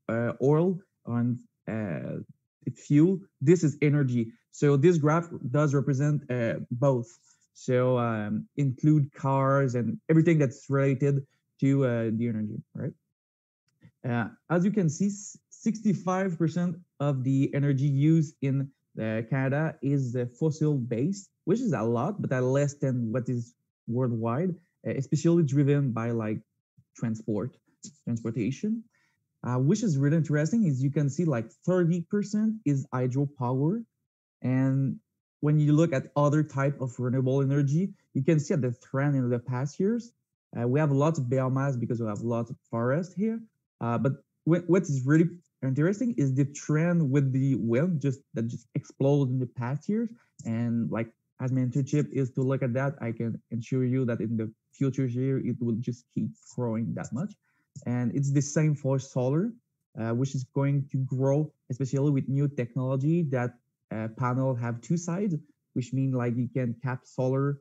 oil on fuel, this is energy. So this graph does represent both. So include cars and everything that's related to the energy, right? As you can see, 65% of the energy used in Canada is fossil based, which is a lot, but less than what is worldwide, especially driven by like transportation. Which is really interesting is you can see like 30% is hydropower. And when you look at other type of renewable energy, you can see at the trend in the past years, we have lots of biomass because we have lots of forest here. But what is really interesting is the trend with the wind that just exploded in the past years. And like as my internship is to look at that, I can assure you that in the future year, it will just keep growing that much. And it's the same for solar, which is going to grow, especially with new technology that panel have two sides, which mean like you can cap solar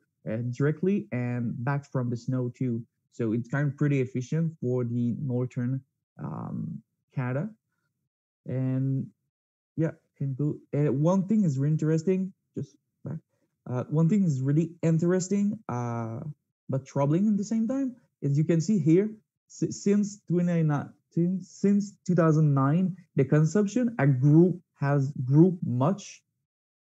directly and back from the snow too. So it's kind of pretty efficient for the northern Canada. And yeah, can go. One thing is really interesting, just back. One thing is really interesting, but troubling at the same time, is you can see here, since 2009, the consumption has grew much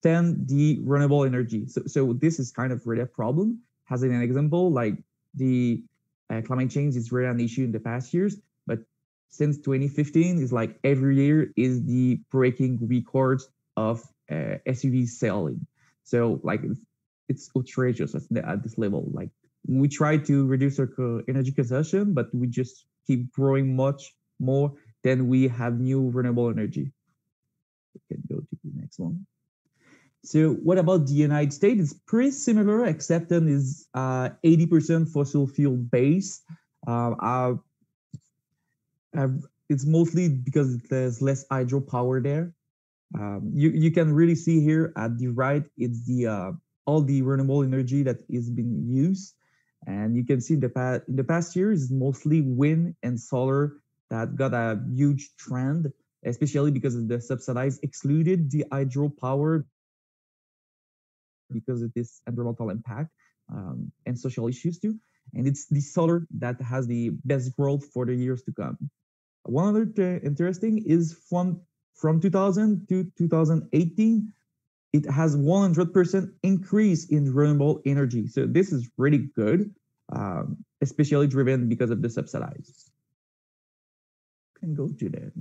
than the renewable energy. So this is kind of really a problem. As an example, like the climate change is really an issue in the past years, but since 2015 is like every year is the breaking records of SUV selling. So like it's outrageous at this level. Like we try to reduce our energy consumption, but we just keep growing much more than we have new renewable energy. We can go to the next one. So what about the United States? It's pretty similar, except then is 80% fossil fuel based. It's mostly because there's less hydropower there. You can really see here at the right, it's the all the renewable energy that is being used, and you can see in the past years mostly wind and solar that got a huge trend, especially because of the subsidized excluded the hydropower because of this environmental impact and social issues too. And it's the solar that has the best growth for the years to come. One other interesting is from 2000 to 2018, it has 100% increase in renewable energy. So this is really good, especially driven because of the subsidized. Can go to that.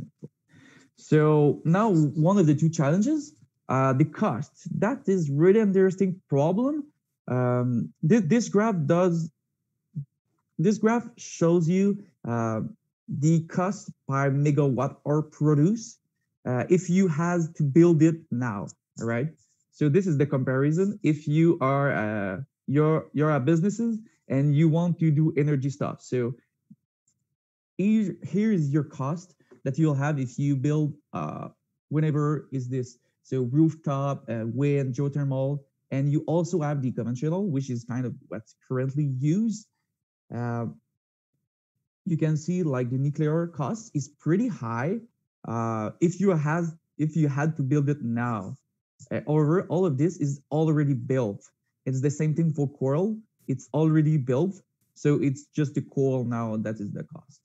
So now one of the two challenges, the cost. That is really interesting problem. This graph shows you the cost per megawatt hour produced if you had to build it now. All right. So this is the comparison. If you are you're a businesses and you want to do energy stuff. So here is your cost that you'll have if you build whenever is this. So rooftop, wind, geothermal, and you also have the conventional, which is kind of what's currently used. You can see like the nuclear cost is pretty high if you had to build it now. However, all of this is already built. It's the same thing for coal. It's already built, so it's just the coal now that is the cost.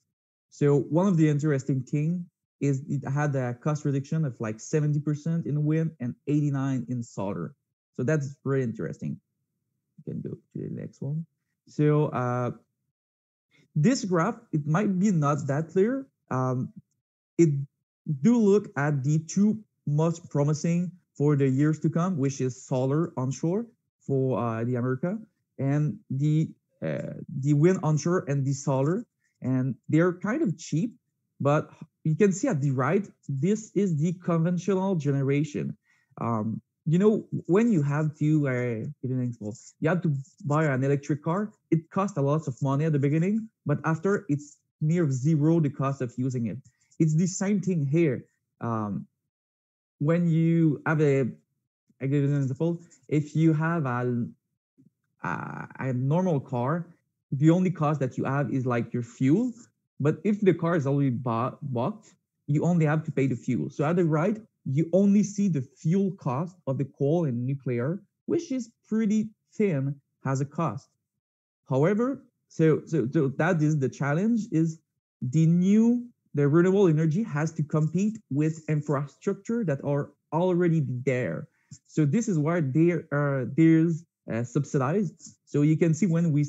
So one of the interesting thing is it had a cost reduction of like 70% in wind and 89% in solar. So that's very interesting. You can go to the next one. So this graph, it might be not that clear. It do look at the two most promising for the years to come, which is solar onshore for the America and the wind onshore and the solar, and they're kind of cheap. But you can see at the right, this is the conventional generation. You know, when you have to give an example, you have to buy an electric car. It costs a lot of money at the beginning, but after it's near zero the cost of using it. It's the same thing here. When you have I give an example. If you have a normal car, the only cost that you have is like your fuel. But if the car is already bought, you only have to pay the fuel. So at the right, you only see the fuel cost of the coal and nuclear, which is pretty thin, has a cost. However, so that is the challenge, is the renewable energy has to compete with infrastructure that are already there. So this is why there's subsidized. So you can see when we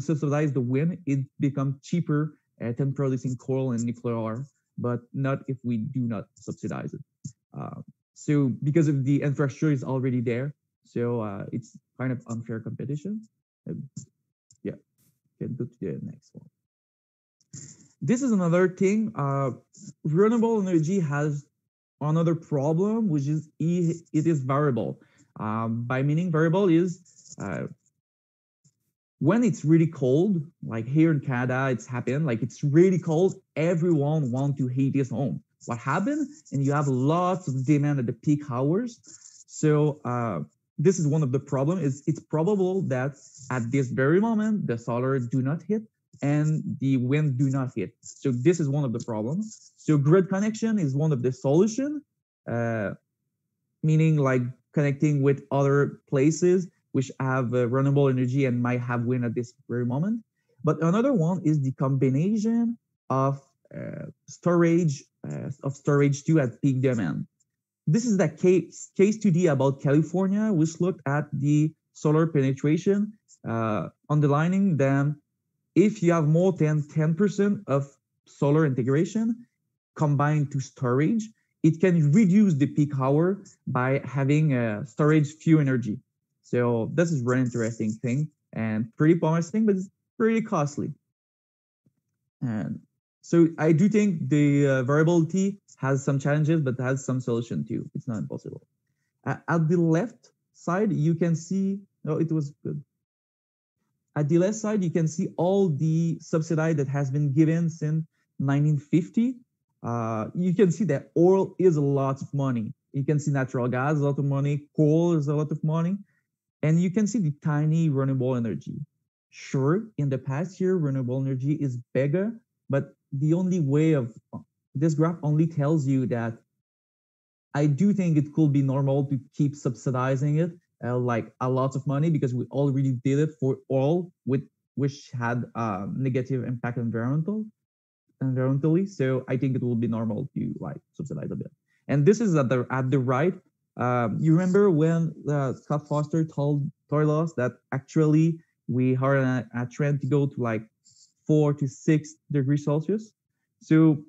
subsidize the wind, it becomes cheaper than producing coal and nuclear, but not if we do not subsidize it. So because of the infrastructure is already there, so it's kind of unfair competition. Yeah, can go to the next one. This is another thing. Renewable energy has another problem, which is it is variable. By meaning variable is when it's really cold, like here in Canada, it's happened, like it's really cold, everyone wants to heat his home. What happened? And you have lots of demand at the peak hours. So this is one of the problems. It's probable that at this very moment, the solar do not hit and the wind do not hit. So this is one of the problems. So grid connection is one of the solution, meaning like connecting with other places which have renewable energy and might have wind at this very moment. But another one is the combination of storage too at peak demand. This is the case study about California, which looked at the solar penetration, underlining that if you have more than 10% of solar integration combined to storage, it can reduce the peak hour by having storage few energy. So this is very interesting thing and pretty promising, but it's pretty costly. And So I do think the variability has some challenges, but has some solution too. It's not impossible. At the left side, you can see, oh, it was good. At the left side, you can see all the subsidy that has been given since 1950. You can see that oil is a lot of money. You can see natural gas is a lot of money, coal is a lot of money, and you can see the tiny renewable energy. Sure, in the past year, renewable energy is bigger, but the only way of this graph only tells you that I do think it could be normal to keep subsidizing it like a lot of money, because we already did it for oil, which had negative impact environmentally. So I think it will be normal to like subsidize a bit. And this is at the right. You remember when Scott Foster told us that actually we are in a trend to go to like 4 to 6 degrees Celsius. So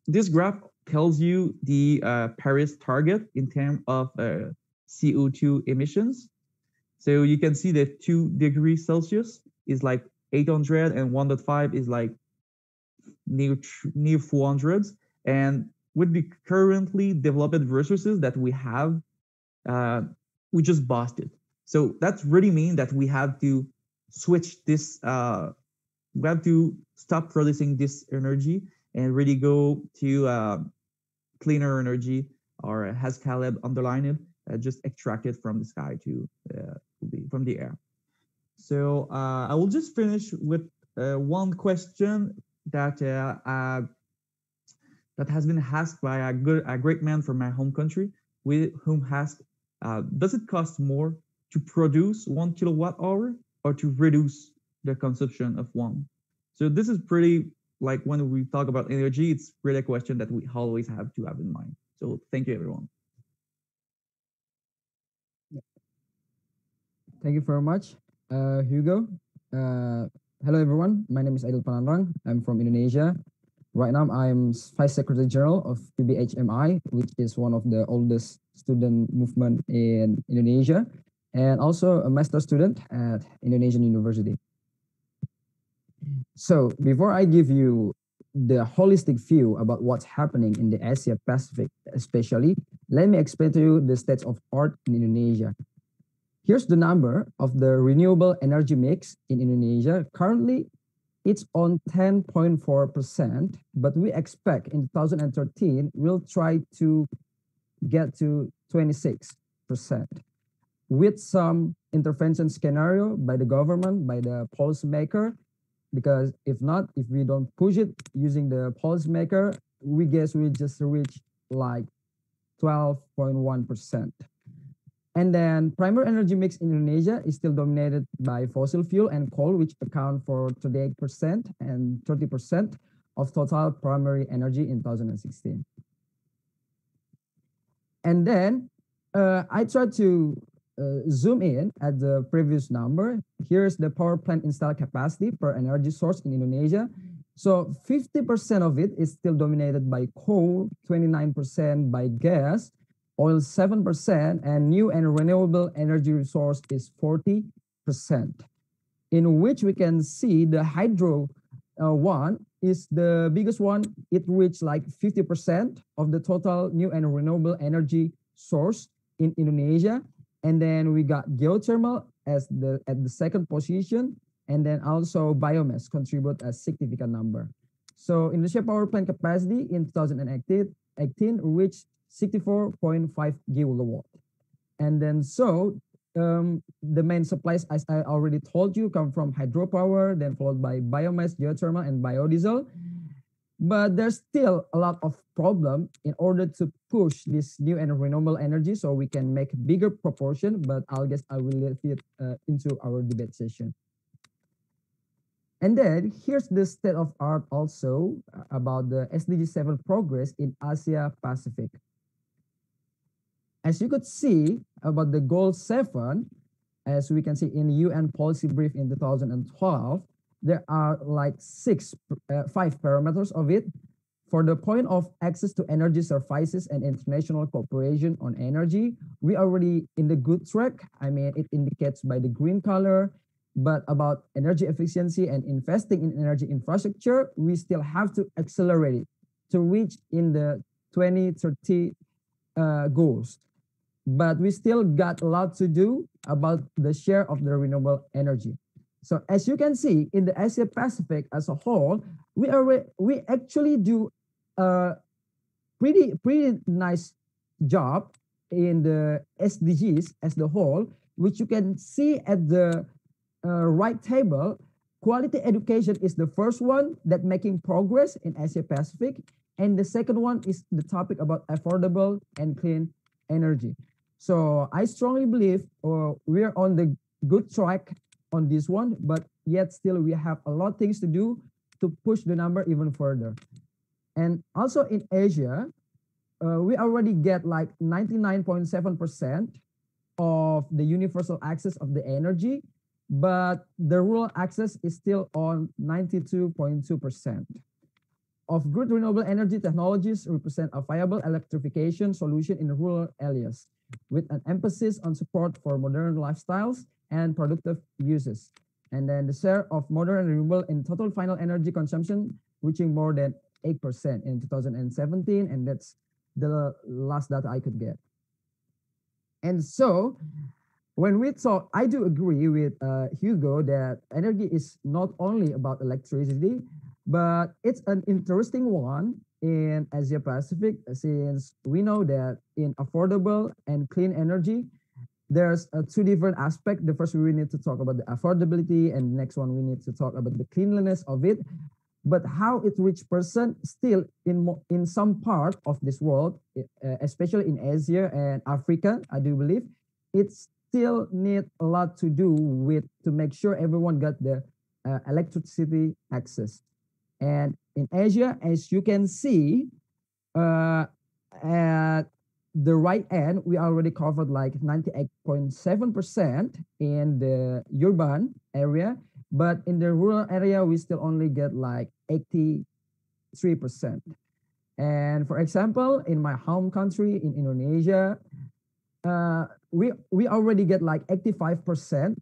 this graph tells you the Paris target in terms of CO2 emissions. So you can see that 2 degrees Celsius is like 800 and 1.5 is like near 400s. And with the currently developed resources that we have, we just busted. So that's really mean that we have to switch this, we have to stop producing this energy and really go to cleaner energy, or as Caleb underlined it, just extract it from the sky from the air. So I will just finish with one question that that has been asked by a great man from my home country, whom asked, does it cost more to produce 1 kilowatt hour or to reduce the consumption of one? So this is pretty, like when we talk about energy, it's really a question that we always have to have in mind. So thank you, everyone. Thank you very much, Hugo. Hello, everyone. My name is Aidil Pananrang. I'm from Indonesia. Right now, I'm Vice Secretary General of PBHMI, which is one of the oldest student movement in Indonesia, and also a master student at Indonesian University. So before I give you the holistic view about what's happening in the Asia Pacific, especially, let me explain to you the state of art in Indonesia. Here's the number of the renewable energy mix in Indonesia. Currently, it's on 10.4%, but we expect in 2013, we'll try to get to 26% with some intervention scenario by the government, by the policymaker, because if not, if we don't push it using the policymaker, we guess we just reach like 12.1%. And then primary energy mix in Indonesia is still dominated by fossil fuel and coal, which account for 38% and 30% of total primary energy in 2016. And then I tried to zoom in at the previous number. Here's the power plant installed capacity per energy source in Indonesia. So 50% of it is still dominated by coal, 29% by gas, oil 7%, and new and renewable energy resource is 40%, in which we can see the hydro one is the biggest one. It reached like 50% of the total new and renewable energy source in Indonesia. And then we got geothermal as at the second position, and then also biomass contribute a significant number. So Indonesia power plant capacity in 2018 reached 64.5 gigawatt. And then so the main supplies, as I already told you, come from hydropower, then followed by biomass, geothermal, and biodiesel. But there's still a lot of problem in order to push this new and renewable energy so we can make bigger proportion, but I guess I will leave it into our debate session. And then here's the state of art also about the SDG 7 progress in Asia Pacific. As you could see about the goal 7, as we can see in UN policy brief in 2012, there are like 5 parameters of it. For the point of access to energy services and international cooperation on energy, we are already in the good track. I mean, it indicates by the green color. But about energy efficiency and investing in energy infrastructure, we still have to accelerate it to reach in the 2030 goals. But we still got a lot to do about the share of the renewable energy. So as you can see, in the Asia Pacific as a whole, we actually do a pretty nice job in the SDGs as the whole, which you can see at the right table. Quality education is the first one that making progress in Asia Pacific, and the second one is the topic about affordable and clean energy. So I strongly believe we're on the good track on this one, but yet still we have a lot of things to do to push the number even further. And also in Asia, we already get like 99.7% of the universal access of the energy, but the rural access is still on 92.2%. Of good renewable energy technologies represent a viable electrification solution in rural areas, with an emphasis on support for modern lifestyles and productive uses. And then the share of modern renewable in total final energy consumption reaching more than 8% in 2017, and that's the last data I could get. And so when we talk, I do agree with Hugo that energy is not only about electricity, but it's an interesting one in Asia Pacific, since we know that in affordable and clean energy, there's two different aspects. The first, we need to talk about the affordability, and the next one, we need to talk about the cleanliness of it. But how it reach person still in some part of this world, especially in Asia and Africa, I do believe, it still need a lot to do with to make sure everyone got the electricity access. And in Asia, as you can see, at the right end, we already covered like 98.7% in the urban area, but in the rural area, we still only get like 83%. And for example, in my home country, in Indonesia, we already get like 85%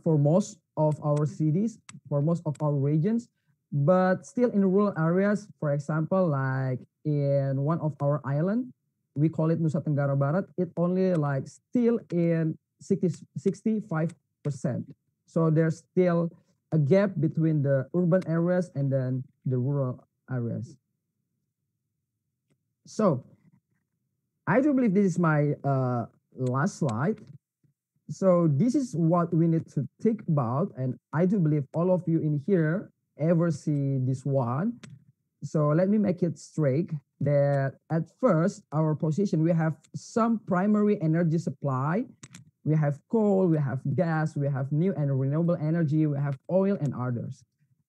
for most of our cities, for most of our regions. But still in rural areas, for example, like in one of our island, we call it Nusa Tenggara Barat, it only like still in 65%. So there's still a gap between the urban areas and then the rural areas. So I do believe this is my last slide. So this is what we need to think about, and I do believe all of you in here ever see this one. So let me make it straight that at first, our position, we have some primary energy supply. We have coal, we have gas, we have new and renewable energy, we have oil and others.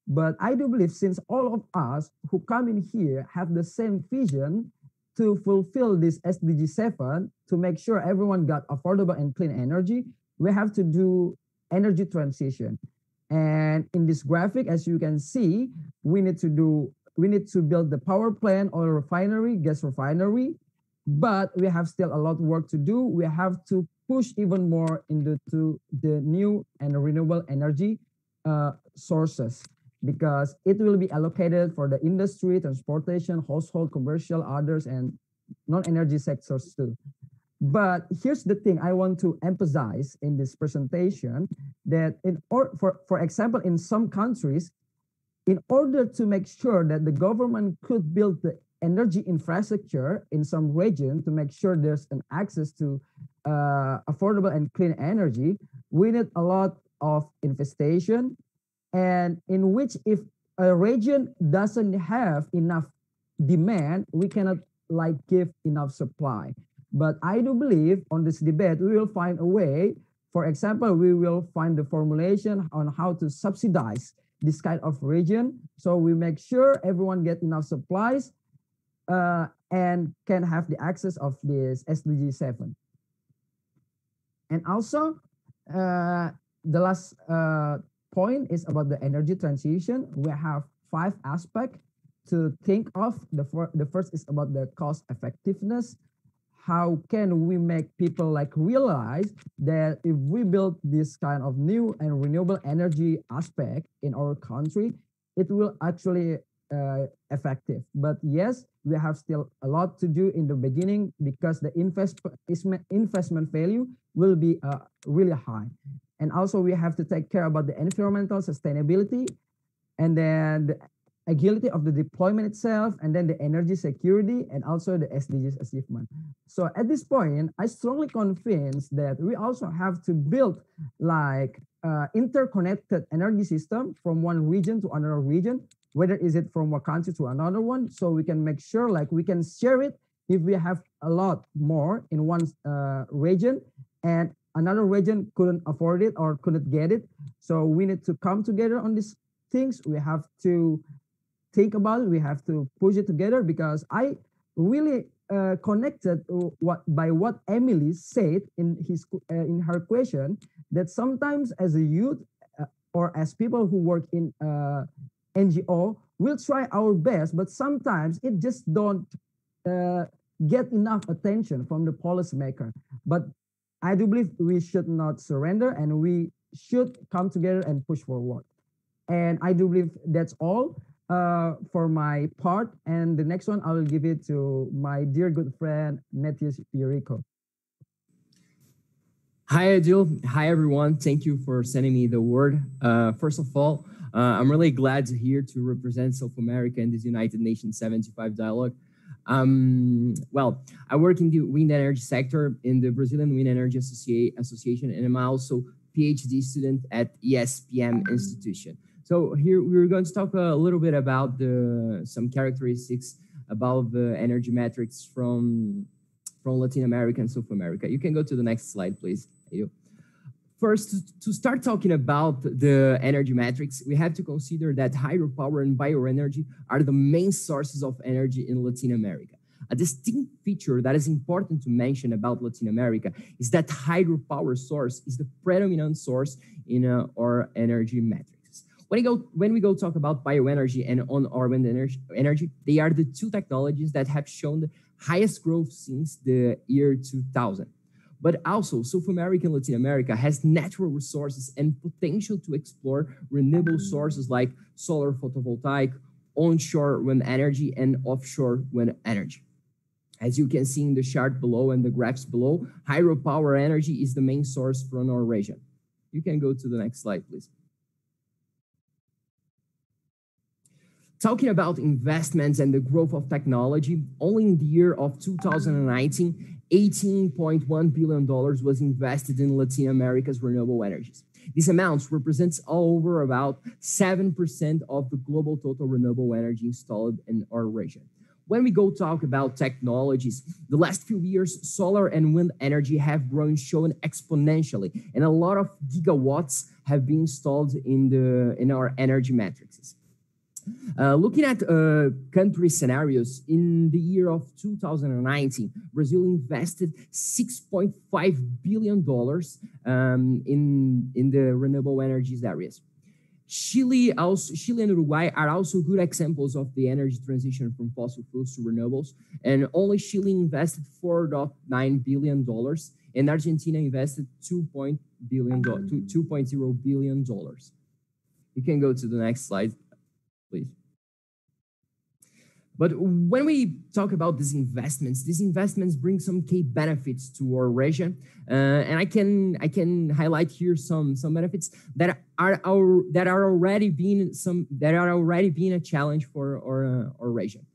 But I do believe since all of us who come in here have the same vision to fulfill this SDG 7, to make sure everyone got affordable and clean energy, we have to do energy transition. And in this graphic, as you can see, we need to build the power plant, oil refinery, gas refinery, but we have still a lot of work to do. We have to push even more into the new and renewable energy sources, because it will be allocated for the industry, transportation, household, commercial, others, and non-energy sectors too. But here's the thing I want to emphasize in this presentation, that for example, in some countries, in order to make sure that the government could build the energy infrastructure in some region to make sure there's an access to affordable and clean energy, we need a lot of investigation, and in which if a region doesn't have enough demand, we cannot like give enough supply. But I do believe on this debate, we will find a way. For example, we will find the formulation on how to subsidize this kind of region, so we make sure everyone get enough supplies and can have the access of this SDG 7. And also, the last point is about the energy transition. We have 5 aspects to think of. The first is about the cost effectiveness. how can we make people like realize that if we build this kind of new and renewable energy aspect in our country, it will actually effective. But yes, we have still a lot to do in the beginning because the investment value will be really high. And also we have to take care about the environmental sustainability, and then the agility of the deployment itself, and then the energy security, and also the SDGs achievement. So at this point, I strongly convinced that we also have to build like interconnected energy system from one region to another region, whether is it from one country to another one, so we can make sure like we can share it if we have a lot more in one region and another region couldn't afford it or couldn't get it. So we need to come together on these things. We have to think about it. We have to push it together, because I really connected what Emily said in her question, that sometimes as a youth or as people who work in NGO, we'll try our best, but sometimes it just don't get enough attention from the policymaker. But I do believe we should not surrender, and we should come together and push forward. And I do believe that's all for my part. And the next one, I will give it to my dear good friend, Matthias Fiorico. Hi, Adil. Hi, everyone. Thank you for sending me the word. First of all, I'm really glad to here to represent South America in this United Nations 75 dialogue. Well, I work in the wind energy sector in the Brazilian Wind Energy Association, and I'm also PhD student at ESPM institution. So here we're going to talk a little bit about some characteristics about the energy metrics from Latin America and South America. You can go to the next slide, please. First, to start talking about the energy metrics, we have to consider that hydropower and bioenergy are the main sources of energy in Latin America. A distinct feature that is important to mention about Latin America is that hydropower source is the predominant source in our energy metrics. When we go talk about bioenergy and on-urban energy, they are the two technologies that have shown the highest growth since the year 2000. But also, South America and Latin America has natural resources and potential to explore renewable sources like solar photovoltaic, onshore wind energy, and offshore wind energy. As you can see in the chart below and the graphs below, hydropower energy is the main source from our region. You can go to the next slide, please. Talking about investments and the growth of technology, only in the year of 2019, $18.1 billion was invested in Latin America's renewable energies. These amounts represents over about 7% of the global total renewable energy installed in our region. When we go talk about technologies, the last few years, solar and wind energy have shown exponentially, and a lot of gigawatts have been installed in our energy matrices. Looking at country scenarios, in the year of 2019, Brazil invested $6.5 billion in the renewable energies areas. Chile and Uruguay are also good examples of the energy transition from fossil fuels to renewables, and only Chile invested $4.9 billion, and Argentina invested $2.0 billion. You can go to the next slide, please. But when we talk about these investments bring some key benefits to our region, and I can highlight here some benefits that are already being a challenge for our region.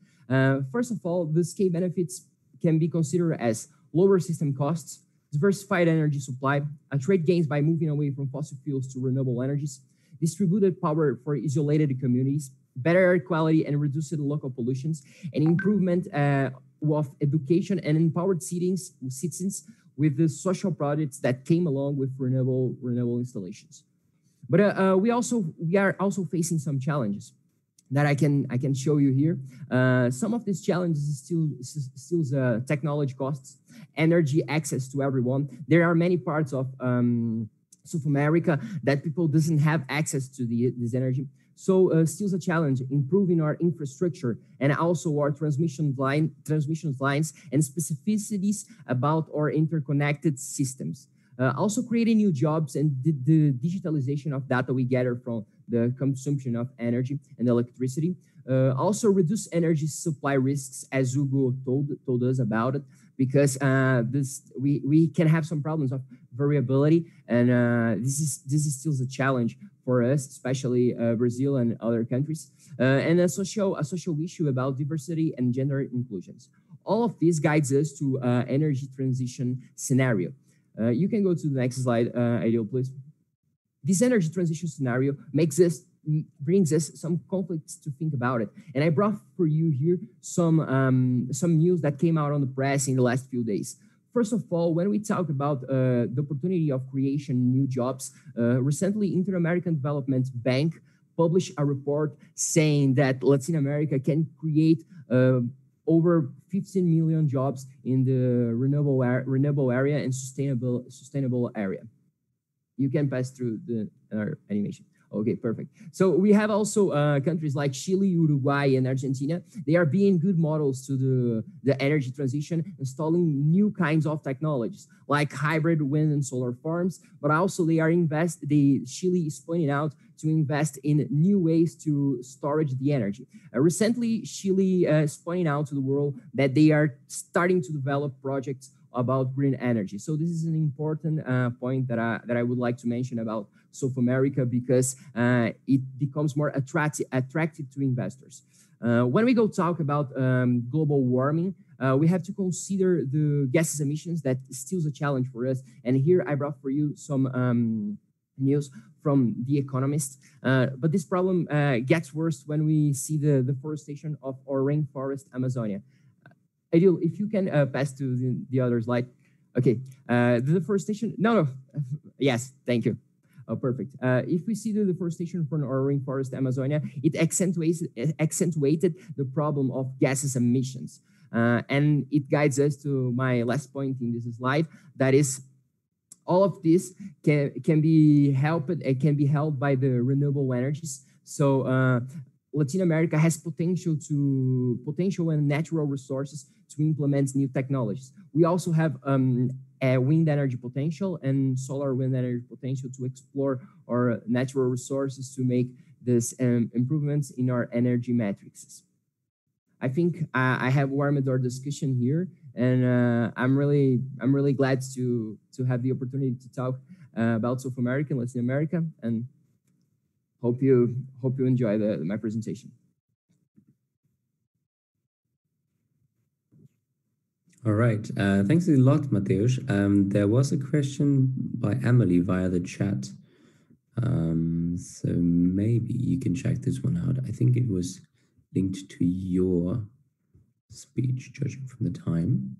First of all, these key benefits can be considered as lower system costs, diversified energy supply, trade gains by moving away from fossil fuels to renewable energies, distributed power for isolated communities, better air quality and reduced local pollutions, and improvement of education and empowered citizens with the social projects that came along with renewable installations. But we are also facing some challenges that I can show you here. Some of these challenges is still technology costs, energy access to everyone. There are many parts of South America that people doesn't have access to this energy. So still a challenge, improving our infrastructure and also our transmission lines and specificities about our interconnected systems. Also creating new jobs and the digitalization of data we gather from the consumption of energy and electricity. Also reduce energy supply risks, as Hugo told us about it, because we can have some problems of variability, and this is still a challenge for us, especially Brazil and other countries, and a social issue about diversity and gender inclusions. All of this guides us to energy transition scenario. You can go to the next slide, Ideal, please. This energy transition scenario brings us some conflicts to think about it. And I brought for you here some news that came out on the press in the last few days. First of all, when we talk about the opportunity of creation new jobs, recently Inter-American Development Bank published a report saying that Latin America can create over 15 million jobs in the renewable area and sustainable area. You can pass through the animation. Okay, perfect. So we have also countries like Chile, Uruguay, and Argentina. They are being good models to the energy transition, installing new kinds of technologies like hybrid wind and solar farms, but also Chile is pointing out to invest in new ways to storage the energy. Recently, Chile is pointing out to the world that they are starting to develop projects about green energy. So this is an important point that I would like to mention about South America, because it becomes more attractive to investors. When we go talk about global warming, we have to consider the gases emissions that is still a challenge for us. And here I brought for you some news from The Economist. But this problem gets worse when we see the deforestation of our rainforest Amazonia. Adil, if you can pass to the other slide. Okay, the deforestation, no, yes, thank you. Oh, perfect. If we see the deforestation from our rainforest Amazonia, it accentuated the problem of gases emissions. And it guides us to my last point in this slide, that is, all of this can be helped by the renewable energies. So Latin America has potential and natural resources to implement new technologies. We also have a wind energy potential and solar wind energy potential to explore our natural resources to make this improvements in our energy matrices. I think I have warmed our discussion here, and I'm really glad to have the opportunity to talk about South America and Latin America, and hope you enjoy my presentation. All right, thanks a lot, Mateusz. There was a question by Emily via the chat. So maybe you can check this one out. I think it was linked to your speech, judging from the time.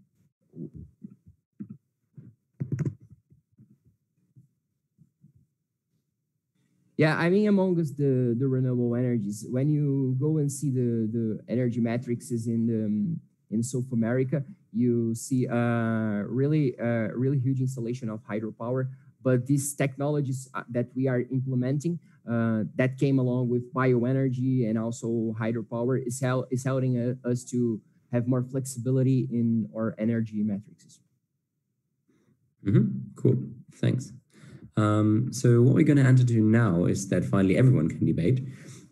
Yeah, I mean, among us, the renewable energies, when you go and see the energy matrices in South America, you see a really huge installation of hydropower. But these technologies that we are implementing that came along with bioenergy and also hydropower is helping us to have more flexibility in our energy matrices. Cool, thanks. So what we're going to enter to now is that finally everyone can debate.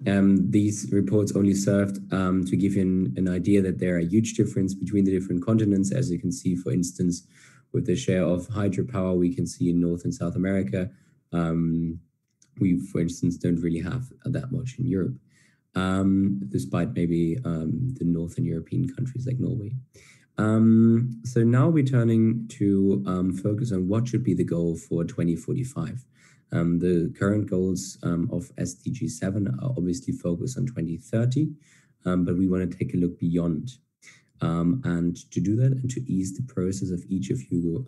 These reports only served to give you an idea that there are huge differences between the different continents. As you can see, for instance, with the share of hydropower we can see in North and South America, we, for instance, don't really have that much in Europe, despite maybe the Northern European countries like Norway. So now we're turning to focus on what should be the goal for 2045. The current goals of SDG 7 are obviously focused on 2030, but we want to take a look beyond. And to do that and to ease the process of each of you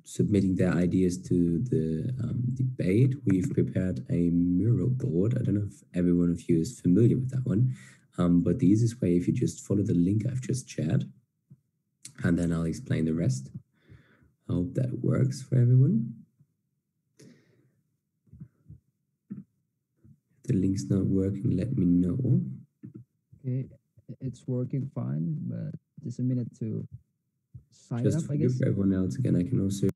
submitting their ideas to the debate, we've prepared a mural board. I don't know if every one of you is familiar with that one. But the easiest way, if you just follow the link I've just shared, and then I'll explain the rest. I hope that works for everyone. The the link's not working, let me know. Okay, it's working fine, but just a minute to sign Just up, I guess. for everyone else again, I can also